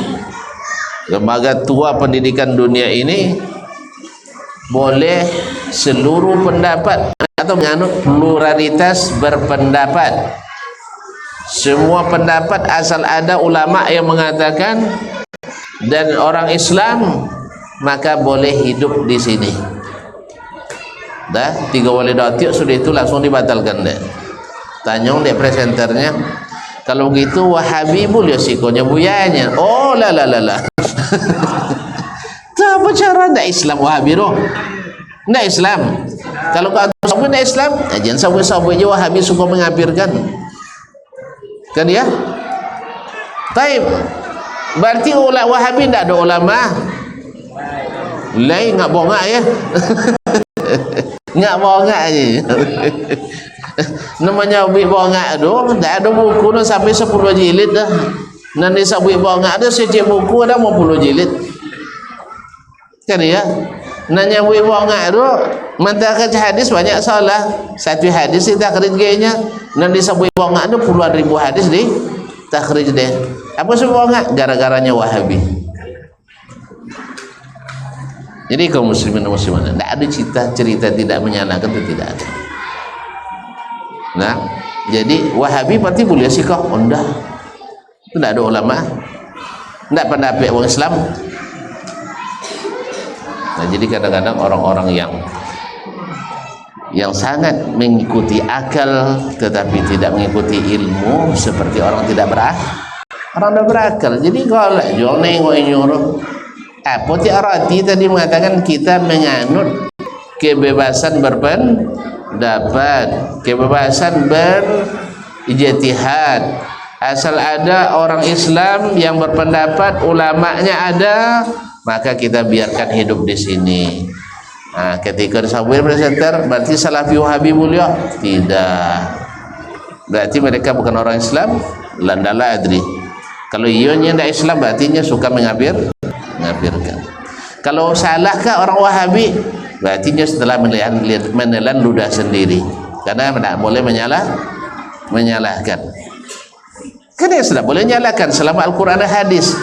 lembaga tua pendidikan dunia ini, boleh seluruh pendapat atau menganut pluralitas berpendapat. Semua pendapat asal ada ulama yang mengatakan dan orang Islam, maka boleh hidup di sini. Dah 3 wali datuk sudah itu langsung dibatalkan deh. Tanyong deh presenternya, kalau begitu Wahabi boleh sikonya buyanya. Oh lah. Apa cara ndak Islam Wahabi roh? Ndak Islam. Kalau kau sabun ndak Islam, jangan sabun je Wahabi suka mengapirkan. Kan ya? Taib. Berarti ulama Wahabi ndak ada ulama. Lain ngak bongak ya. Ngak bongak je. Namanya ubik bongak tu, ndak ada buku tu sampai 10 jilid dah. Nanti sabui bongak ada secik buku ada 50 jilid. Kan ya? Nanya ubik bongak tu, mentahkan hadis banyak salah. Satu hadis di takhrij gayanya. Nanti sabui bongak tu puluhan ribu hadis di takhrij dia. Apa sebab bongak? Gara-garanya Wahabi. Jadi kaum muslimin dan muslimat, tidak ada cerita tidak menyalahkan itu tidak ada. Nah, jadi Wahabi pasti boleh sih kau, enggak. Itu tidak ada ulama, tidak pendapat orang Islam. Nah, jadi kadang-kadang orang-orang yang sangat mengikuti akal tetapi tidak mengikuti ilmu seperti orang tidak berakal. Jadi kalau jual nengok nyuruh apa arti tadi mengatakan kita menganut kebebasan berpendapat, kebebasan berijtihad. Asal ada orang Islam yang berpendapat, ulamanya ada, maka kita biarkan hidup di sini. Nah, ketika disabui presenter, berarti Salafi Wahabi mulia? Tidak. Berarti mereka bukan orang Islam? Landala adri. Kalau ionya tidak Islam, berarti suka mengapirkan. Kalau salahkah orang Wahabi, berarti dia setelah menelan ludah sendiri, karena tidak boleh menyalahkan. Karena sudah boleh menyalahkan selama Al-Quran dan hadis.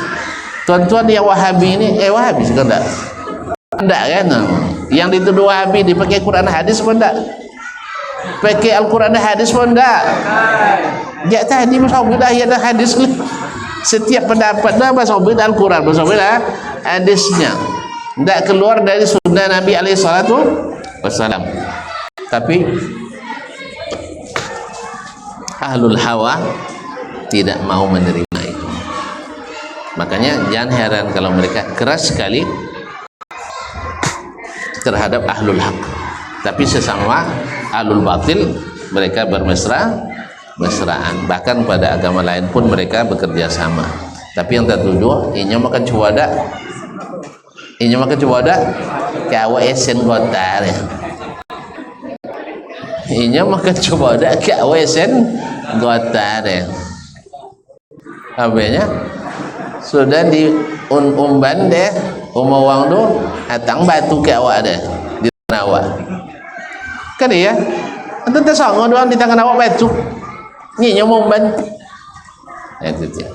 Tuan-tuan yang Wahabi ini, Wahabi juga enggak kan? Yang dituduh Wahabi dipakai Quran dan hadis pun enggak, pakai Al-Quran dan hadis pun enggak. Ya tadi masuk ayat dan hadis. Setiap pendapat dah bahasa beda Al-Quran, bahasa beda hadisnya. Tidak keluar dari sunnah Nabi SAW. Tapi ahlul hawa tidak mau menerima itu. Makanya jangan heran kalau mereka keras sekali terhadap ahlul haq. Tapi sesama ahlul batil mereka mesraan, bahkan pada agama lain pun mereka bekerja sama. Tapi yang tertuduh inya makan cuada kawa esen gotar ya. Inya makan cuada kawa esen gotar ya. Habisnya sudah di umban deh umawang tu atang batu kawa deh di tangan awak. Kan ya? Antu tersanggup doang di tangan awak batu. Ni nyomong ban. Itu dia.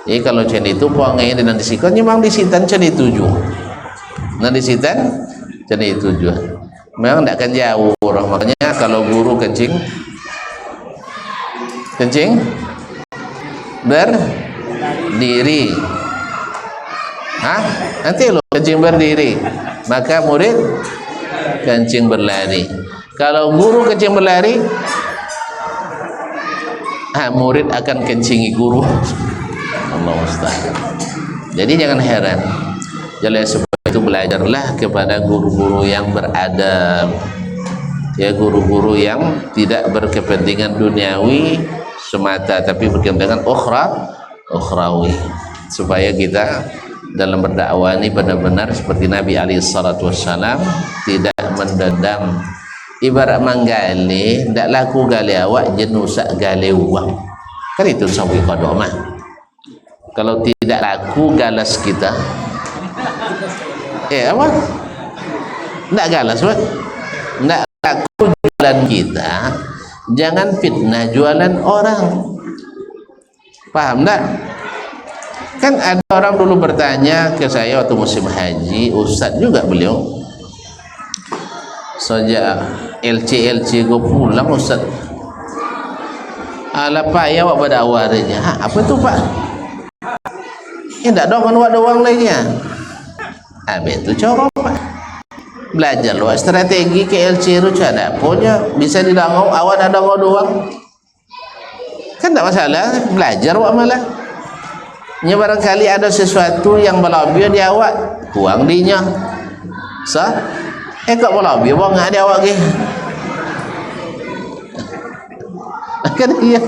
Jadi kalau cen itu puangnya dengan disikon memang disitan cen itu juga. Nah disitan cen itu juga. Memang tidak akan jauh. Makanya kalau guru kencing berdiri. Nanti lo kencing berdiri, maka murid kencing berlari. Kalau guru kencing berlari, murid akan kencingi guru. Allah musta'an. Jadi jangan heran. Jadi sebab itu belajarlah kepada guru-guru yang beradab. Ya, guru-guru yang tidak berkepentingan duniawi semata, tapi berkepentingan ukhrawi. Supaya kita dalam berdakwah ini benar-benar seperti Nabi alaihi salatu wassalam, tidak mendendam. Ibarat manggali, ndak laku gali awak jenusak gali uang. Kan itu sawi qada mah. Kalau tidak laku galas kita. Apa? Tidak galas, Pak. Tidak laku jualan kita. Jangan fitnah jualan orang. Paham tak? Kan ada orang dulu bertanya ke saya waktu musim haji, Ustaz juga beliau. Sejak LC gue pulang, Ustaz. Ala payah awak berdakwah dia. Apa tu Pak? Tak dong awak doang lagi ya. Habis tu cara Pak. Belajar lu strategi KLC itu cara punya bisa dilangau awak ada ngau doang. Kan tak masalah, belajar awak malah. Nya barangkali ada sesuatu yang berlebih di awak, kuang dinya. Kok berlebih bang ada awak ke? Kan dia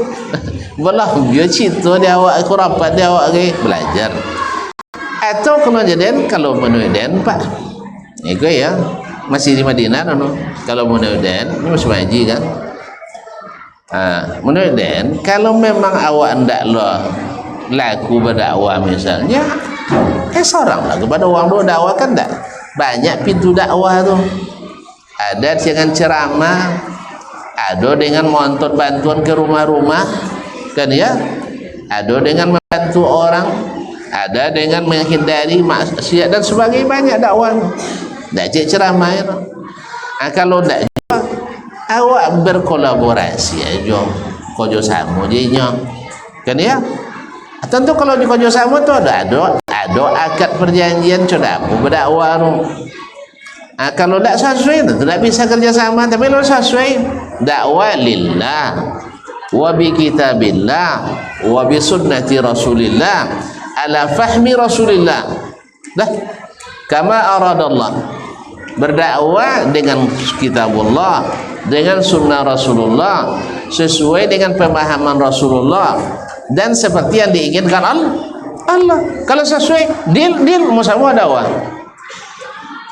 berlebih cerita di awak, aku rapat di awak ke belajar. Atau kalau menuden Pak, itu ya masih di Madinah no. Kalau menuden ini masih haji kan. Menuden kalau memang awak ndak laku berdakwah misalnya, seorang laku berdakwah dulu dakwah kan tak banyak pintu dakwah tu. Ada dengan ceramah, ada dengan montor bantuan ke rumah-rumah, kan ya. Ada dengan membantu orang, ada dengan menghindari maksiat dan sebagainya, banyak dakwah. Tak cek ceramah ya. Kalau tak juga, awak berkolaborasi aja, kojo sama jadinya, kan ya. Tentu kalau di kojo sama tu ada akad perjanjian coba berdakwah tu. Kalau tak sesuai tentu tak bisa kerjasama. Tapi kalau sesuai dakwah lillah wa bi kitabillah wa bi sunnati rasulillah ala fahmi rasulillah dah kama aradallah, berdakwah dengan kitabullah, dengan sunnah Rasulullah, sesuai dengan pemahaman Rasulullah dan seperti yang diinginkan Allah. Kalau sesuai deal sama dakwah.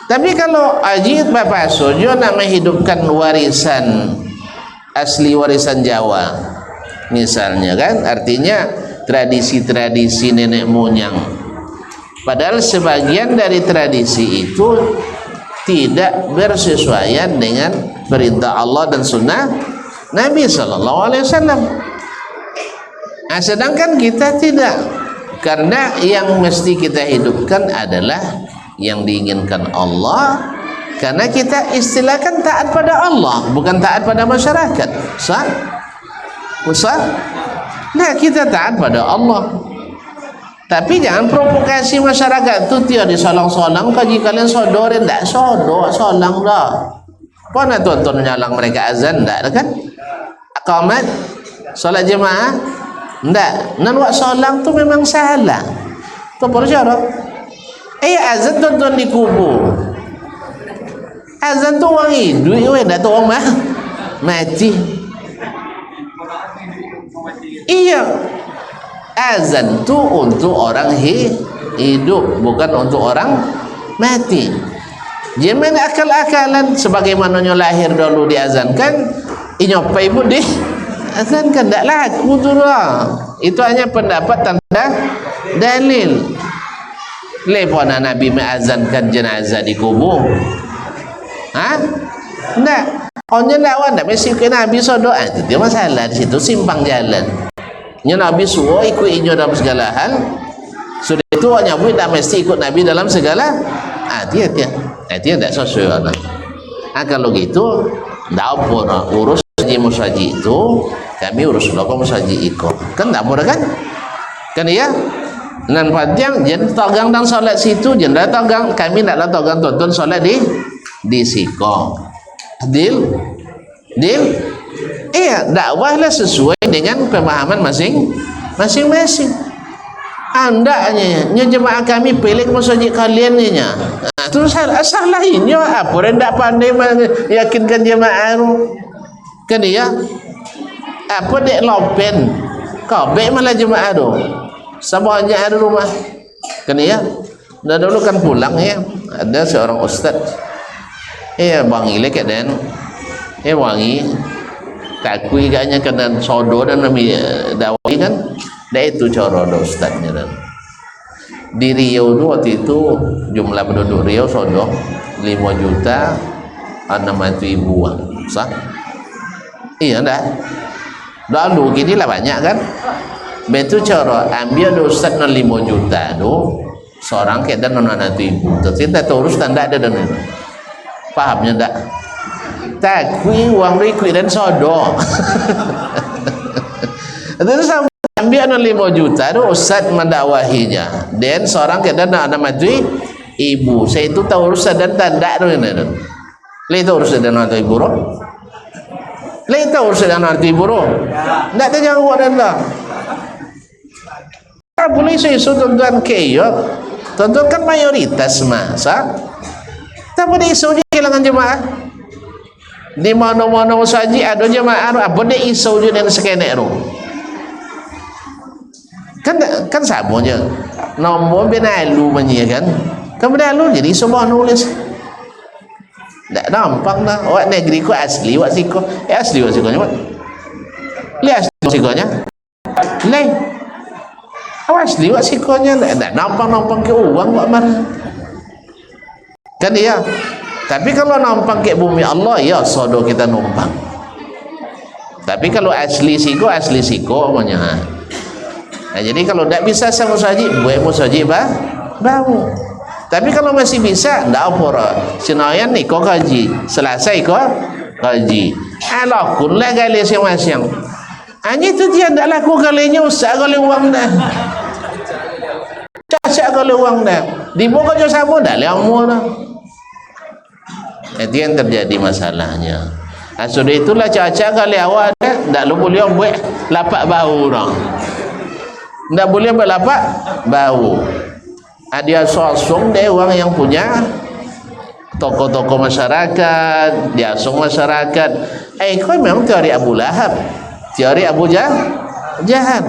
Tapi kalau ajid Bapak Sojo nak menghidupkan warisan asli, warisan Jawa misalnya kan, artinya tradisi-tradisi nenek moyang, padahal sebagian dari tradisi itu tidak bersesuaian dengan perintah Allah dan sunnah Nabi SAW. Sedangkan kita tidak, karena yang mesti kita hidupkan adalah yang diinginkan Allah, karena kita istilahkan taat pada Allah, bukan taat pada masyarakat. Sah? Nah, kita taat pada Allah, tapi jangan provokasi masyarakat tu tiada disolang-solang. Kaji kalian sodorin, tak solang dah. Pernah tonton nyalang mereka azan tak kan? Aqamat solat jemaah tak. Nan wak solang tu memang salah. Tu percara. Azan tonton di kubur. Azan tu orang hidup, tak tu orang mati. Iya, azan tu untuk orang hidup, bukan untuk orang mati. Jangan akal-akalan sebagaimananya lahir dulu diazankan, inyopai pun azankan, tak laku tu lah. Itu hanya pendapat tanpa dalil. Lepona Nabi mengazankan jenazah di kubur. Tak. Onnya lawan tak mesti ke Nabi sodoh. Itu dia masalah di situ, simpang jalan. Nya Nabi suruh ikut inyo dalam segala hal. Sudah itu hanya boleh tak mesti ikut Nabi dalam segala. Dia tak sesuai. Kalau gitu, tak apa urus haji musaji itu, kami urus lokal musaji ikut. Kan tak boleh kan? Kan ya? Nan panjang jen togang dan solat situ, jen dah togang, kami naklah togang tonton solat di siko. Deal. Dakwahlah sesuai dengan pemahaman masing-masing. Andaknya jemaah kami pilih masjid kalian ni nya. Tu salah ini apa rendak pandai meyakinkan jemaah kan ya. Apa dek lopen. Kabeh malah jemaah tu. Semuanya ada rumah kan ya. Dan dulu kan pulang ya, ada seorang ustaz bang ilek dan wangi takui gaknya kena sodo dan dakwah kan. Dah itu cara ustaznya dan di Riau tu waktu itu jumlah penduduk Riau sodo 5.600.000 sah? Iya dah. Lalu gini lah banyak kan? Betul cara ambil ada ustaz 5 juta tu seorang kayak dan 600.000. Tapi tak tahu urus tanda ada dan fahamnya tak? Takui uang rikuit dan sodo. Itu sama ambil 5 juta tu ustaz mendakwahinya. Dan seorang kayak dan 600.000. Saya itu tahu urus dan tanda tu ini. Lai tahu urus dan 600.000 roh. Lai tahu urus dan 600.000 roh. Tak tanya awak dan dah. Tak boleh isu tuan-tuan keyok. Tuan-tuan kan mayoritas masa. Tak boleh isu je kehilangan jemaah. Di mana-mana saja ada jemaah. Apa dia isu je dengan sekenek roh. Kan sama je. Nombor benalu menyiapkan. Kan benalu jadi semua nulis. Tak nampak dah. Awak negeri ku asli awak siko. Asli awak sikonya. Lihat asli sikonya. Lain. Awak asli awak sikonya. Tak nampak ke uang awak marah. Kan iya. Tapi kalau nampak ke bumi Allah, ya sodo kita numpang. Tapi kalau asli siko namanya. Nah, jadi kalau tak bisa sama saji, buat saji bau. Tapi kalau masih bisa, tak apa. Senayan ni kau kaji, selesai kau kaji. Alah, kunlah gali siang-siang. Hanya itu dia tak laku kalinya usah kali uang dah. Cacat kali uang dah. Dibuka je sama dah lama dah. Itu yang terjadi masalahnya. Nah, sudah itulah cacat kali awal dah. Tak lu boleh buat lapak bau dah. Tak boleh berlapak bau. Dia sosong dia orang yang punya tokoh-tokoh masyarakat, dia asong masyarakat. Kau memang teori Abu Lahab, teori Abu Jahan.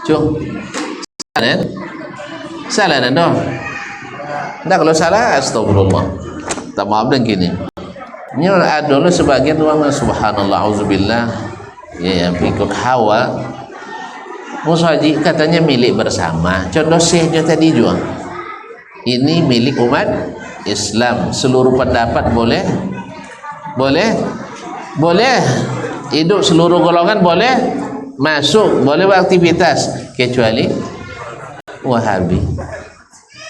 Cuk, salah kan? Tak kalau salah, astagfirullah. Tak maaf dan gini. Ini ada sebagian orang subhanallah, auzubillah, ya ikut hawa. Musaji katanya milik bersama. Contoh syekhnya tadi juga. Ini milik umat Islam. Seluruh pendapat boleh? Boleh? Boleh. Hidup seluruh golongan boleh masuk, boleh beraktivitas kecuali Wahabi.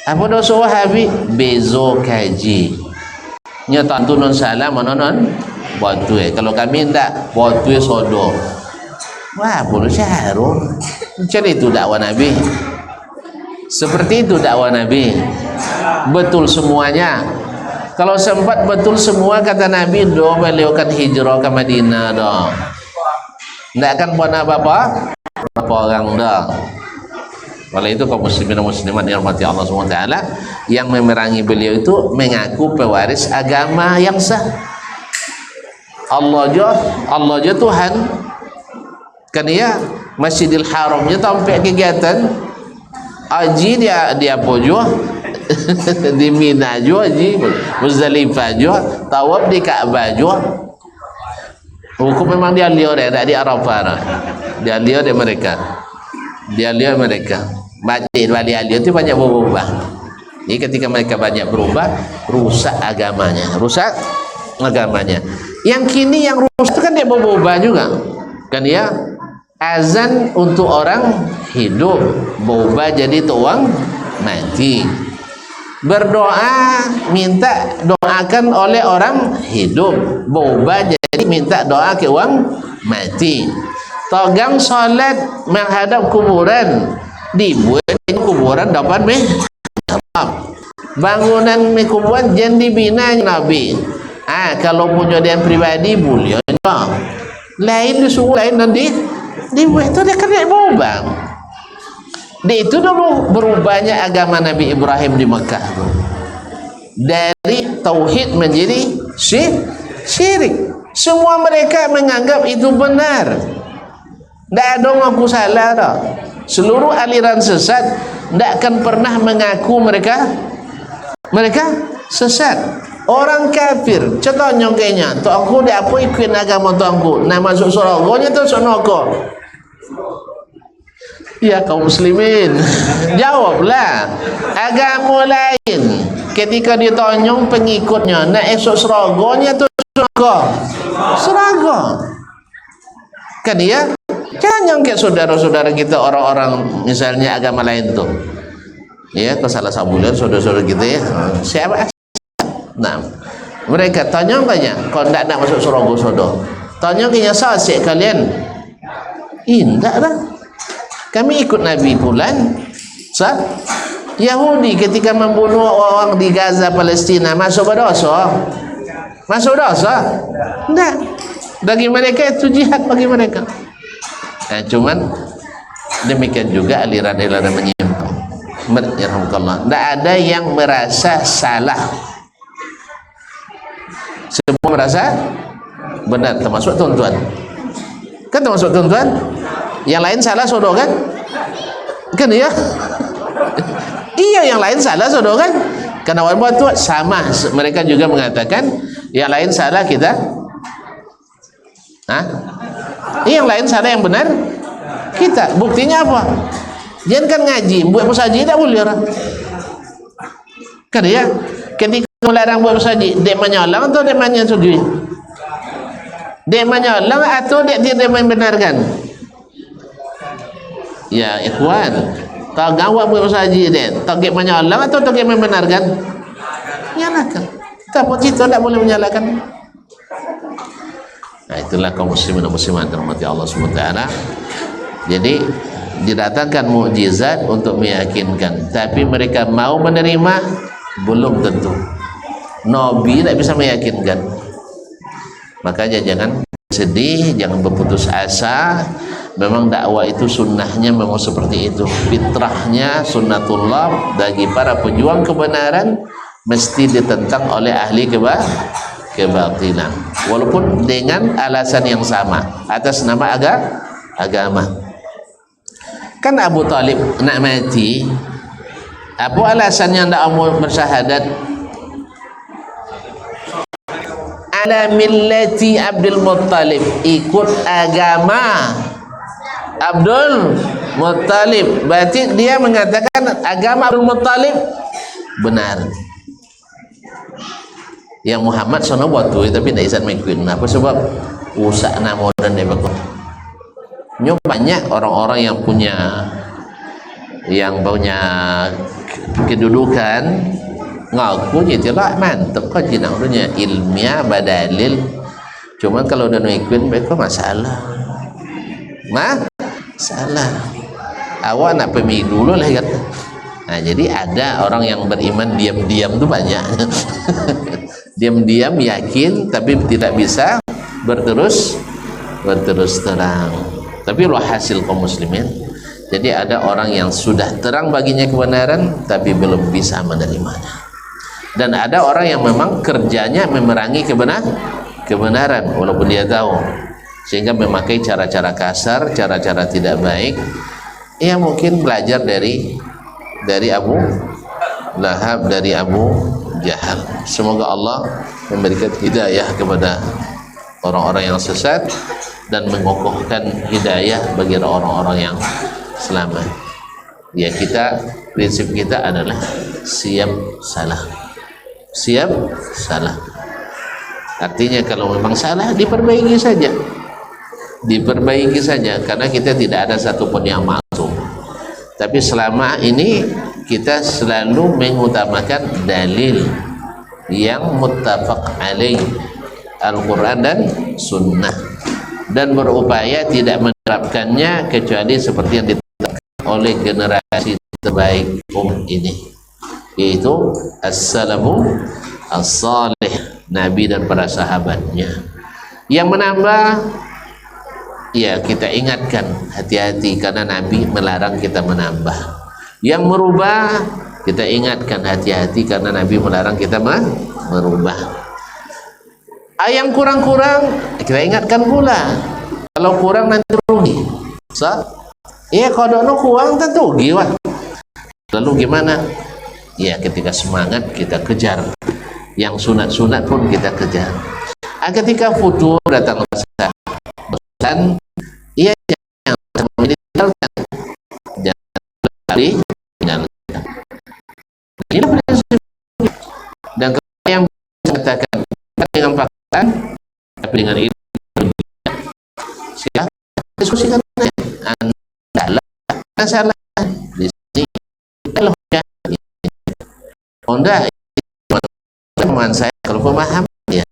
Apa dosa Wahabi? Bezo kaji. Nya tantu non salah non buat kalau kami ndak buat sodo. Wah, boleh syahrul. Macam itu dakwah Nabi. Seperti itu dakwah Nabi. Betul semuanya. Kalau sempat betul semua kata Nabi, doa beliau kan hijrah ke Madinah dah. Tidak akan buat apa-apa orang dah. Oleh itu kaum muslimin dan muslimat yang dirahmati Allah SWT, yang memerangi beliau itu mengaku pewaris agama yang sah. Allah je Tuhan. Kan ya Masjidil Haramnya sampai kegiatan haji dia apa juga di Mina juga haji, Muzdalifah juga, tawaf di Ka'bah juga. Hukum memang dia lihat tak di Arafah nah. Dia lihat mereka. Balik itu banyak berubah. Jadi ketika mereka banyak berubah, rusak agamanya. Yang kini yang rusak itu kan dia berubah juga. Kan ya azan untuk orang hidup berubah jadi tuang mati. Berdoa minta doakan oleh orang hidup berubah jadi minta doa ke orang mati. Togang solat menghadap kuburan dibuat kuburan depan bangunan kuburan jangan dibina Nabi. Kalau punya dia pribadi boleh lain disuruh lain nanti dibuat itu dia kena berubah. Di itu dulu berubahnya agama Nabi Ibrahim di Mekah dari tauhid menjadi syirik. Semua mereka menganggap itu benar. Tidak ada ngaku salah dah. Seluruh aliran sesat tidak akan pernah mengaku mereka sesat. Orang kafir, contohnya kayaknya, tuanku dia apa ikut agama tuanku, nah masuk surga, tu masuk neraka. Ya kaum muslimin, jawablah. Agama lain, ketika ditonyong pengikutnya, nak esok surga tu surga. Kan ya? Jangan kayak saudara-saudara kita orang-orang misalnya agama lain tuh. Ya, ke salah sabulan saudara-saudara kita ya. Siapa? Nah, mereka tanya, kalau tidak nak masuk surga sodo, tanya kenya sasik kalian, indah lah. Kami ikut Nabi Fulan, Yahudi ketika membunuh orang di Gaza Palestina masuk berdosa, masuk dosa, tidak. Bagi mereka itu jihad bagi mereka. Nah, cuman demikian juga aliran-aliran menyimpang. Yarhamukallah. Tidak ada yang merasa salah. Semua merasa benar, termasuk tuan-tuan. Kan termasuk tuan-tuan. Yang lain salah sodo kan? Kan ya? Iya, yang lain salah sodo kan? Karena orang itu sama. Mereka juga mengatakan yang lain salah kita. Hah? Yang lain salah yang benar kita. Buktinya apa? Jangan kan ngaji, buat musaji tak boleh orang. Kan ya? Ketika melarang buat musaji, dia menyolong atau dia menyetujui? Dia menyolong atau dia tidak membenarkan? Ya ikhwan, tak gawat buat musaji dia, tak menyolong atau tak membenarkan? Nyalakan. Tak itu tak boleh menyalakan. Nah, itulah kaum muslimin dan muslimat dirahmati Allah Subhanahu wa taala. Jadi didatangkan mukjizat untuk meyakinkan, tapi mereka mau menerima belum tentu. Nabi tidak bisa meyakinkan. Makanya jangan sedih, jangan berputus asa. Memang dakwah itu sunnahnya memang seperti itu, fitrahnya sunnatullah bagi para pejuang kebenaran mesti ditentang oleh ahli kebatilan, walaupun dengan alasan yang sama atas nama agama. Kan Abu Talib nak mati, apa alasannya tidak mau bersyahadat? Ala millati Abdul Muttalib, ikut agama Abdul Muttalib. Berarti dia mengatakan agama Abdul Muttalib benar. Yang Muhammad sono buat tu tapi tidak isan mengikuti. Apa sebab usak nama dan dia bakal. Nyo banyak orang-orang yang punya kedudukan ngaku je lah mantap kan jinak dunia ilmiah badalil. Cuman kalau udah mengikuti mereka masalah. Salah. Awak nak pemilu dulu lah kata. Nah, jadi ada orang yang beriman diam-diam tu banyak. Diam-diam yakin tapi tidak bisa berterus terang. Tapi lo hasil kaum muslimin. Jadi ada orang yang sudah terang baginya kebenaran tapi belum bisa menerimanya. Dan ada orang yang memang kerjanya memerangi kebenaran walaupun dia tahu, sehingga memakai cara-cara kasar, cara-cara tidak baik. Ia mungkin belajar dari Abu Lahab, dari Abu Jahal. Semoga Allah memberikan hidayah kepada orang-orang yang sesat dan mengokohkan hidayah bagi orang-orang yang selamat. Ya, prinsip kita adalah siap salah. Artinya kalau memang salah diperbaiki saja, karena kita tidak ada satupun yang maksum. Tapi selama ini kita selalu mengutamakan dalil yang muttafaq alaih, Al-Quran dan Sunnah, dan berupaya tidak menerapkannya kecuali seperti yang ditetapkan oleh generasi terbaik umat ini, yaitu as-salafu as-salih, Nabi dan para sahabatnya. Yang menambah, ya kita ingatkan hati-hati karena Nabi melarang kita menambah. Yang merubah, kita ingatkan hati-hati karena Nabi melarang kita merubah. Yang kurang-kurang kita ingatkan pula, kalau kurang nanti rugi. Kalau kurang tentu rugi. Lalu gimana? Ya ketika semangat kita kejar yang sunat-sunat pun kita kejar. Ketika futur datang rasa bosan, ia jangan meninggalkan, jangan lari, menjalankan. Ini prinsip. Dan kalau yang mengatakan dengan fakta, tapi dengan ini silakan diskusikan. Anda salah di sini, kalau ya, Honda pemahaman saya, kalau pemahaman ya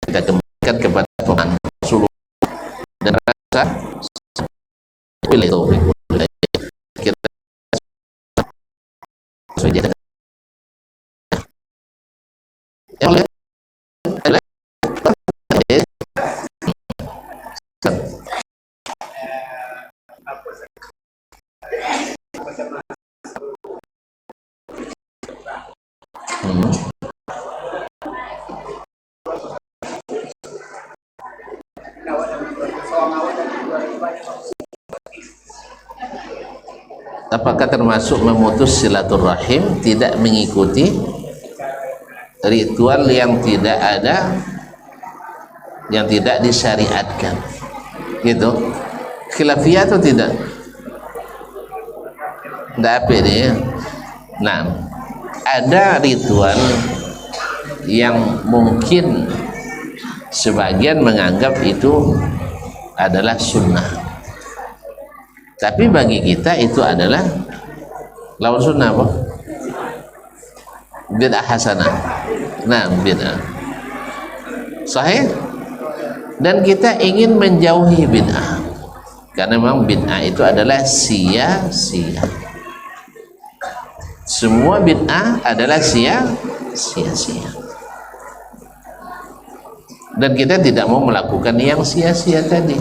kita kembalikan kepada pemahaman Rasulullah dan rasa pilih itu kita saja. Apakah termasuk memutus silaturahim tidak mengikuti ritual yang tidak ada, yang tidak disyariatkan, gitu? Khilafiyah atau tidak? Tidak apa ini. Nah, ada ritual yang mungkin sebagian menganggap itu adalah sunnah, tapi bagi kita itu adalah lawan sunnah, apa? Bid'ah hasanah. Nah, bid'ah sahih, dan kita ingin menjauhi bid'ah karena memang bid'ah itu adalah sia-sia. Semua bid'ah adalah sia-sia, dan kita tidak mau melakukan yang sia-sia tadi.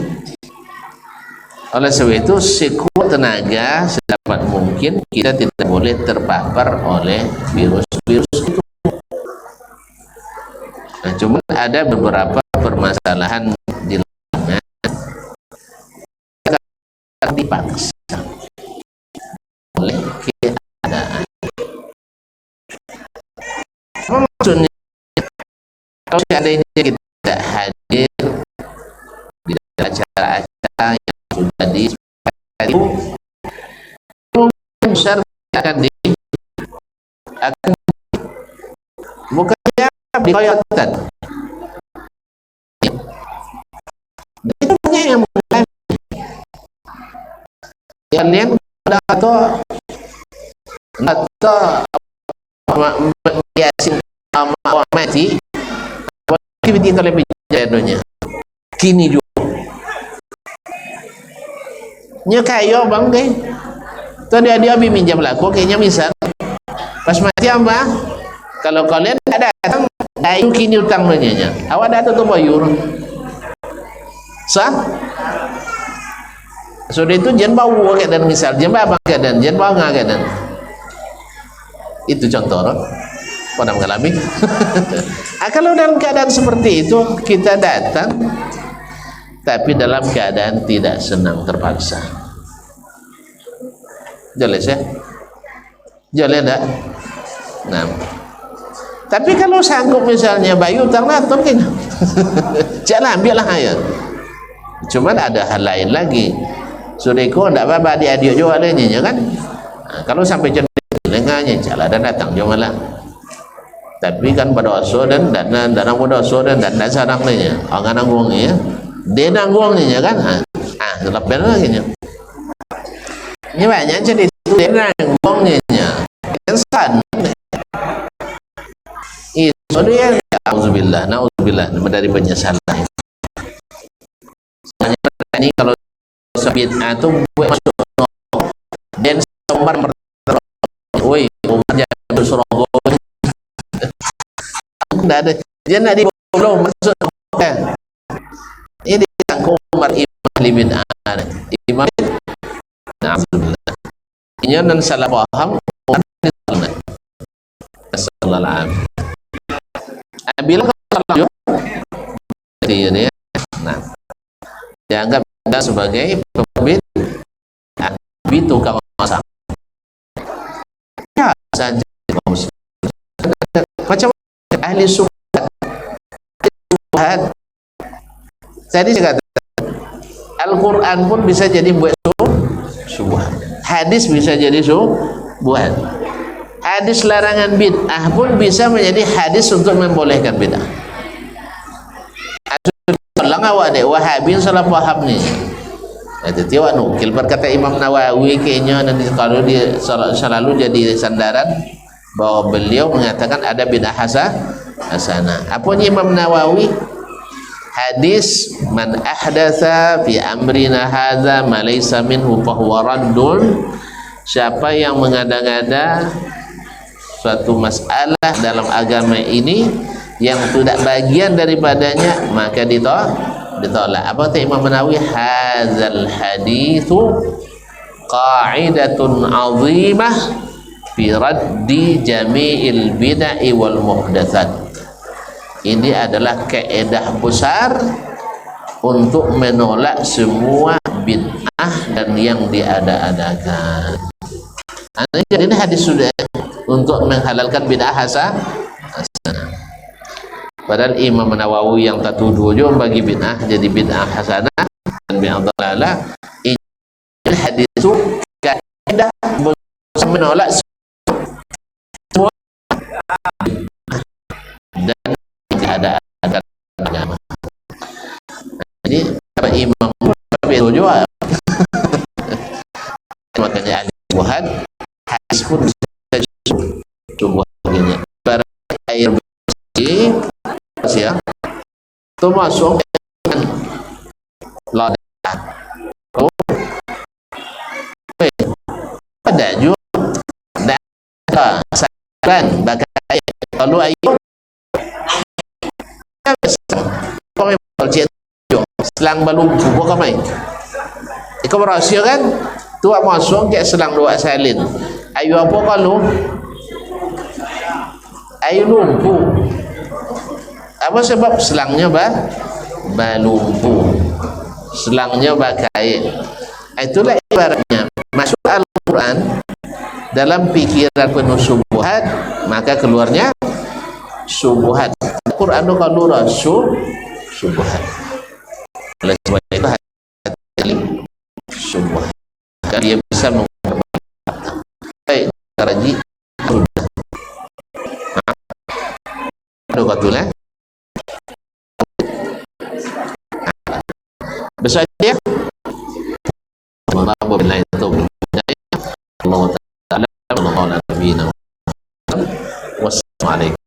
Oleh sebab itu, sekuat tenaga sedapat mungkin kita tidak boleh terpapar oleh virus-virus itu. Nah, cuma ada beberapa permasalahan di lapangan yang dipaksa oleh keadaan. Apa maksudnya? Kalau seandainya kita tidak hadir di acara-acara yang sudah disepakati, besar akan bukannya dikoyotkan. Itu banyak yang mengalami. Kalian atau biasin mati di televisi kini juga nya kayo bang deh tuh dia minjam laku kayaknya misal pas mati apa kalau kalian ada datang dayu kini utang nanya awak datang tuh bayur sah sudah itu jangan bawa keadaan misal jangan bawa keadaan jangan bawa keadaan itu contoh pernah mengalami. Kalau dalam keadaan seperti itu kita datang tapi dalam keadaan tidak senang, terpaksa, jelas ya, jelas tak? Nah, tapi kalau sanggup misalnya bayu utang naton kan jangan ambil lah ya. Cuman ada hal lain lagi, sudeko tidak apa-apa adik-adik juga adanya kan. Nah, kalau sampai jadi lengahnya jalan dan datang jangan lah. Tapi kan pada oso dan dana muda oso dan dana sarang lainnya orang nanggung ya dia nanggungnya kan lepas lagi nya ini banyak jadi itu dia nanggungnya insan itu dia na'udzubillah dari penyesalan ini kalau bid'ah itu buat masuk dan Umar woi Umar jangan berseronggo tidak ada dia nak belum masuk kan ini yang Umar ibn Imam Alhamdulillah ini dan salah paham Umar bila kalau ini nah dianggap sebagai pemimpin tukang masak ya saja macam ahli subhat. Tadi saya kata Al-Quran pun bisa jadi buat subhat, hadis bisa jadi subhat, hadis larangan bid'ah pun bisa menjadi hadis untuk membolehkan bid'ah. Kalau awak dek Wahabi salah faham ni, jadi awak nukil berkata Imam Nawawi kayaknya, dan kalau dia selalu jadi sandaran bahwa beliau mengatakan ada bid'ah hasanah. Apanya Imam Nawawi? Hadis man ahdatsa fi amrina hadza ma laysa minhu fahuwa raddun. Siapa yang mengada-ngada suatu masalah dalam agama ini yang tidak bagian daripadanya, maka ditolak. Apa kata Imam Nawawi? Hadzal haditsu qa'idatun 'azimah fi raddi jami'il bid'ah wal muhdatsat. Ini adalah kaidah besar untuk menolak semua bid'ah dan yang diada-adakan. Ini hadis sudah untuk menghalalkan bid'ah hasanah. Padahal Imam Nawawi yang tak tuduh juga bagi bid'ah jadi bid'ah hasanah dan bid'ah dhalalah. Ini hadis itu kaidah menolak semua dan ada agama. Jadi apa Imam itu juga makanya ahli syubhat hadis pun bisa syubhatnya. Ibarat air bersih ya, itu masuk lada. Oh, ada juga ada saran bagai kalau air selang balumpu kau main ikut berhasil kan tuak masuk ke selang dua salin ayu apa kalau ayu lumpuh. Apa sebab selangnya balumpuh, selangnya bakai. Itulah ibaratnya masuk Al-Quran dalam pikiran penuh syubhat, maka keluarnya syubhat. Al-Quran itu kalau syubhat. Oleh sebab itu hati-hati syubhat. Dia bisa mengubah. Baik, Karaji sudah. Aduh katulah. Besar dia Allah Ta'ala Allah Ta'ala Wassalamualaikum.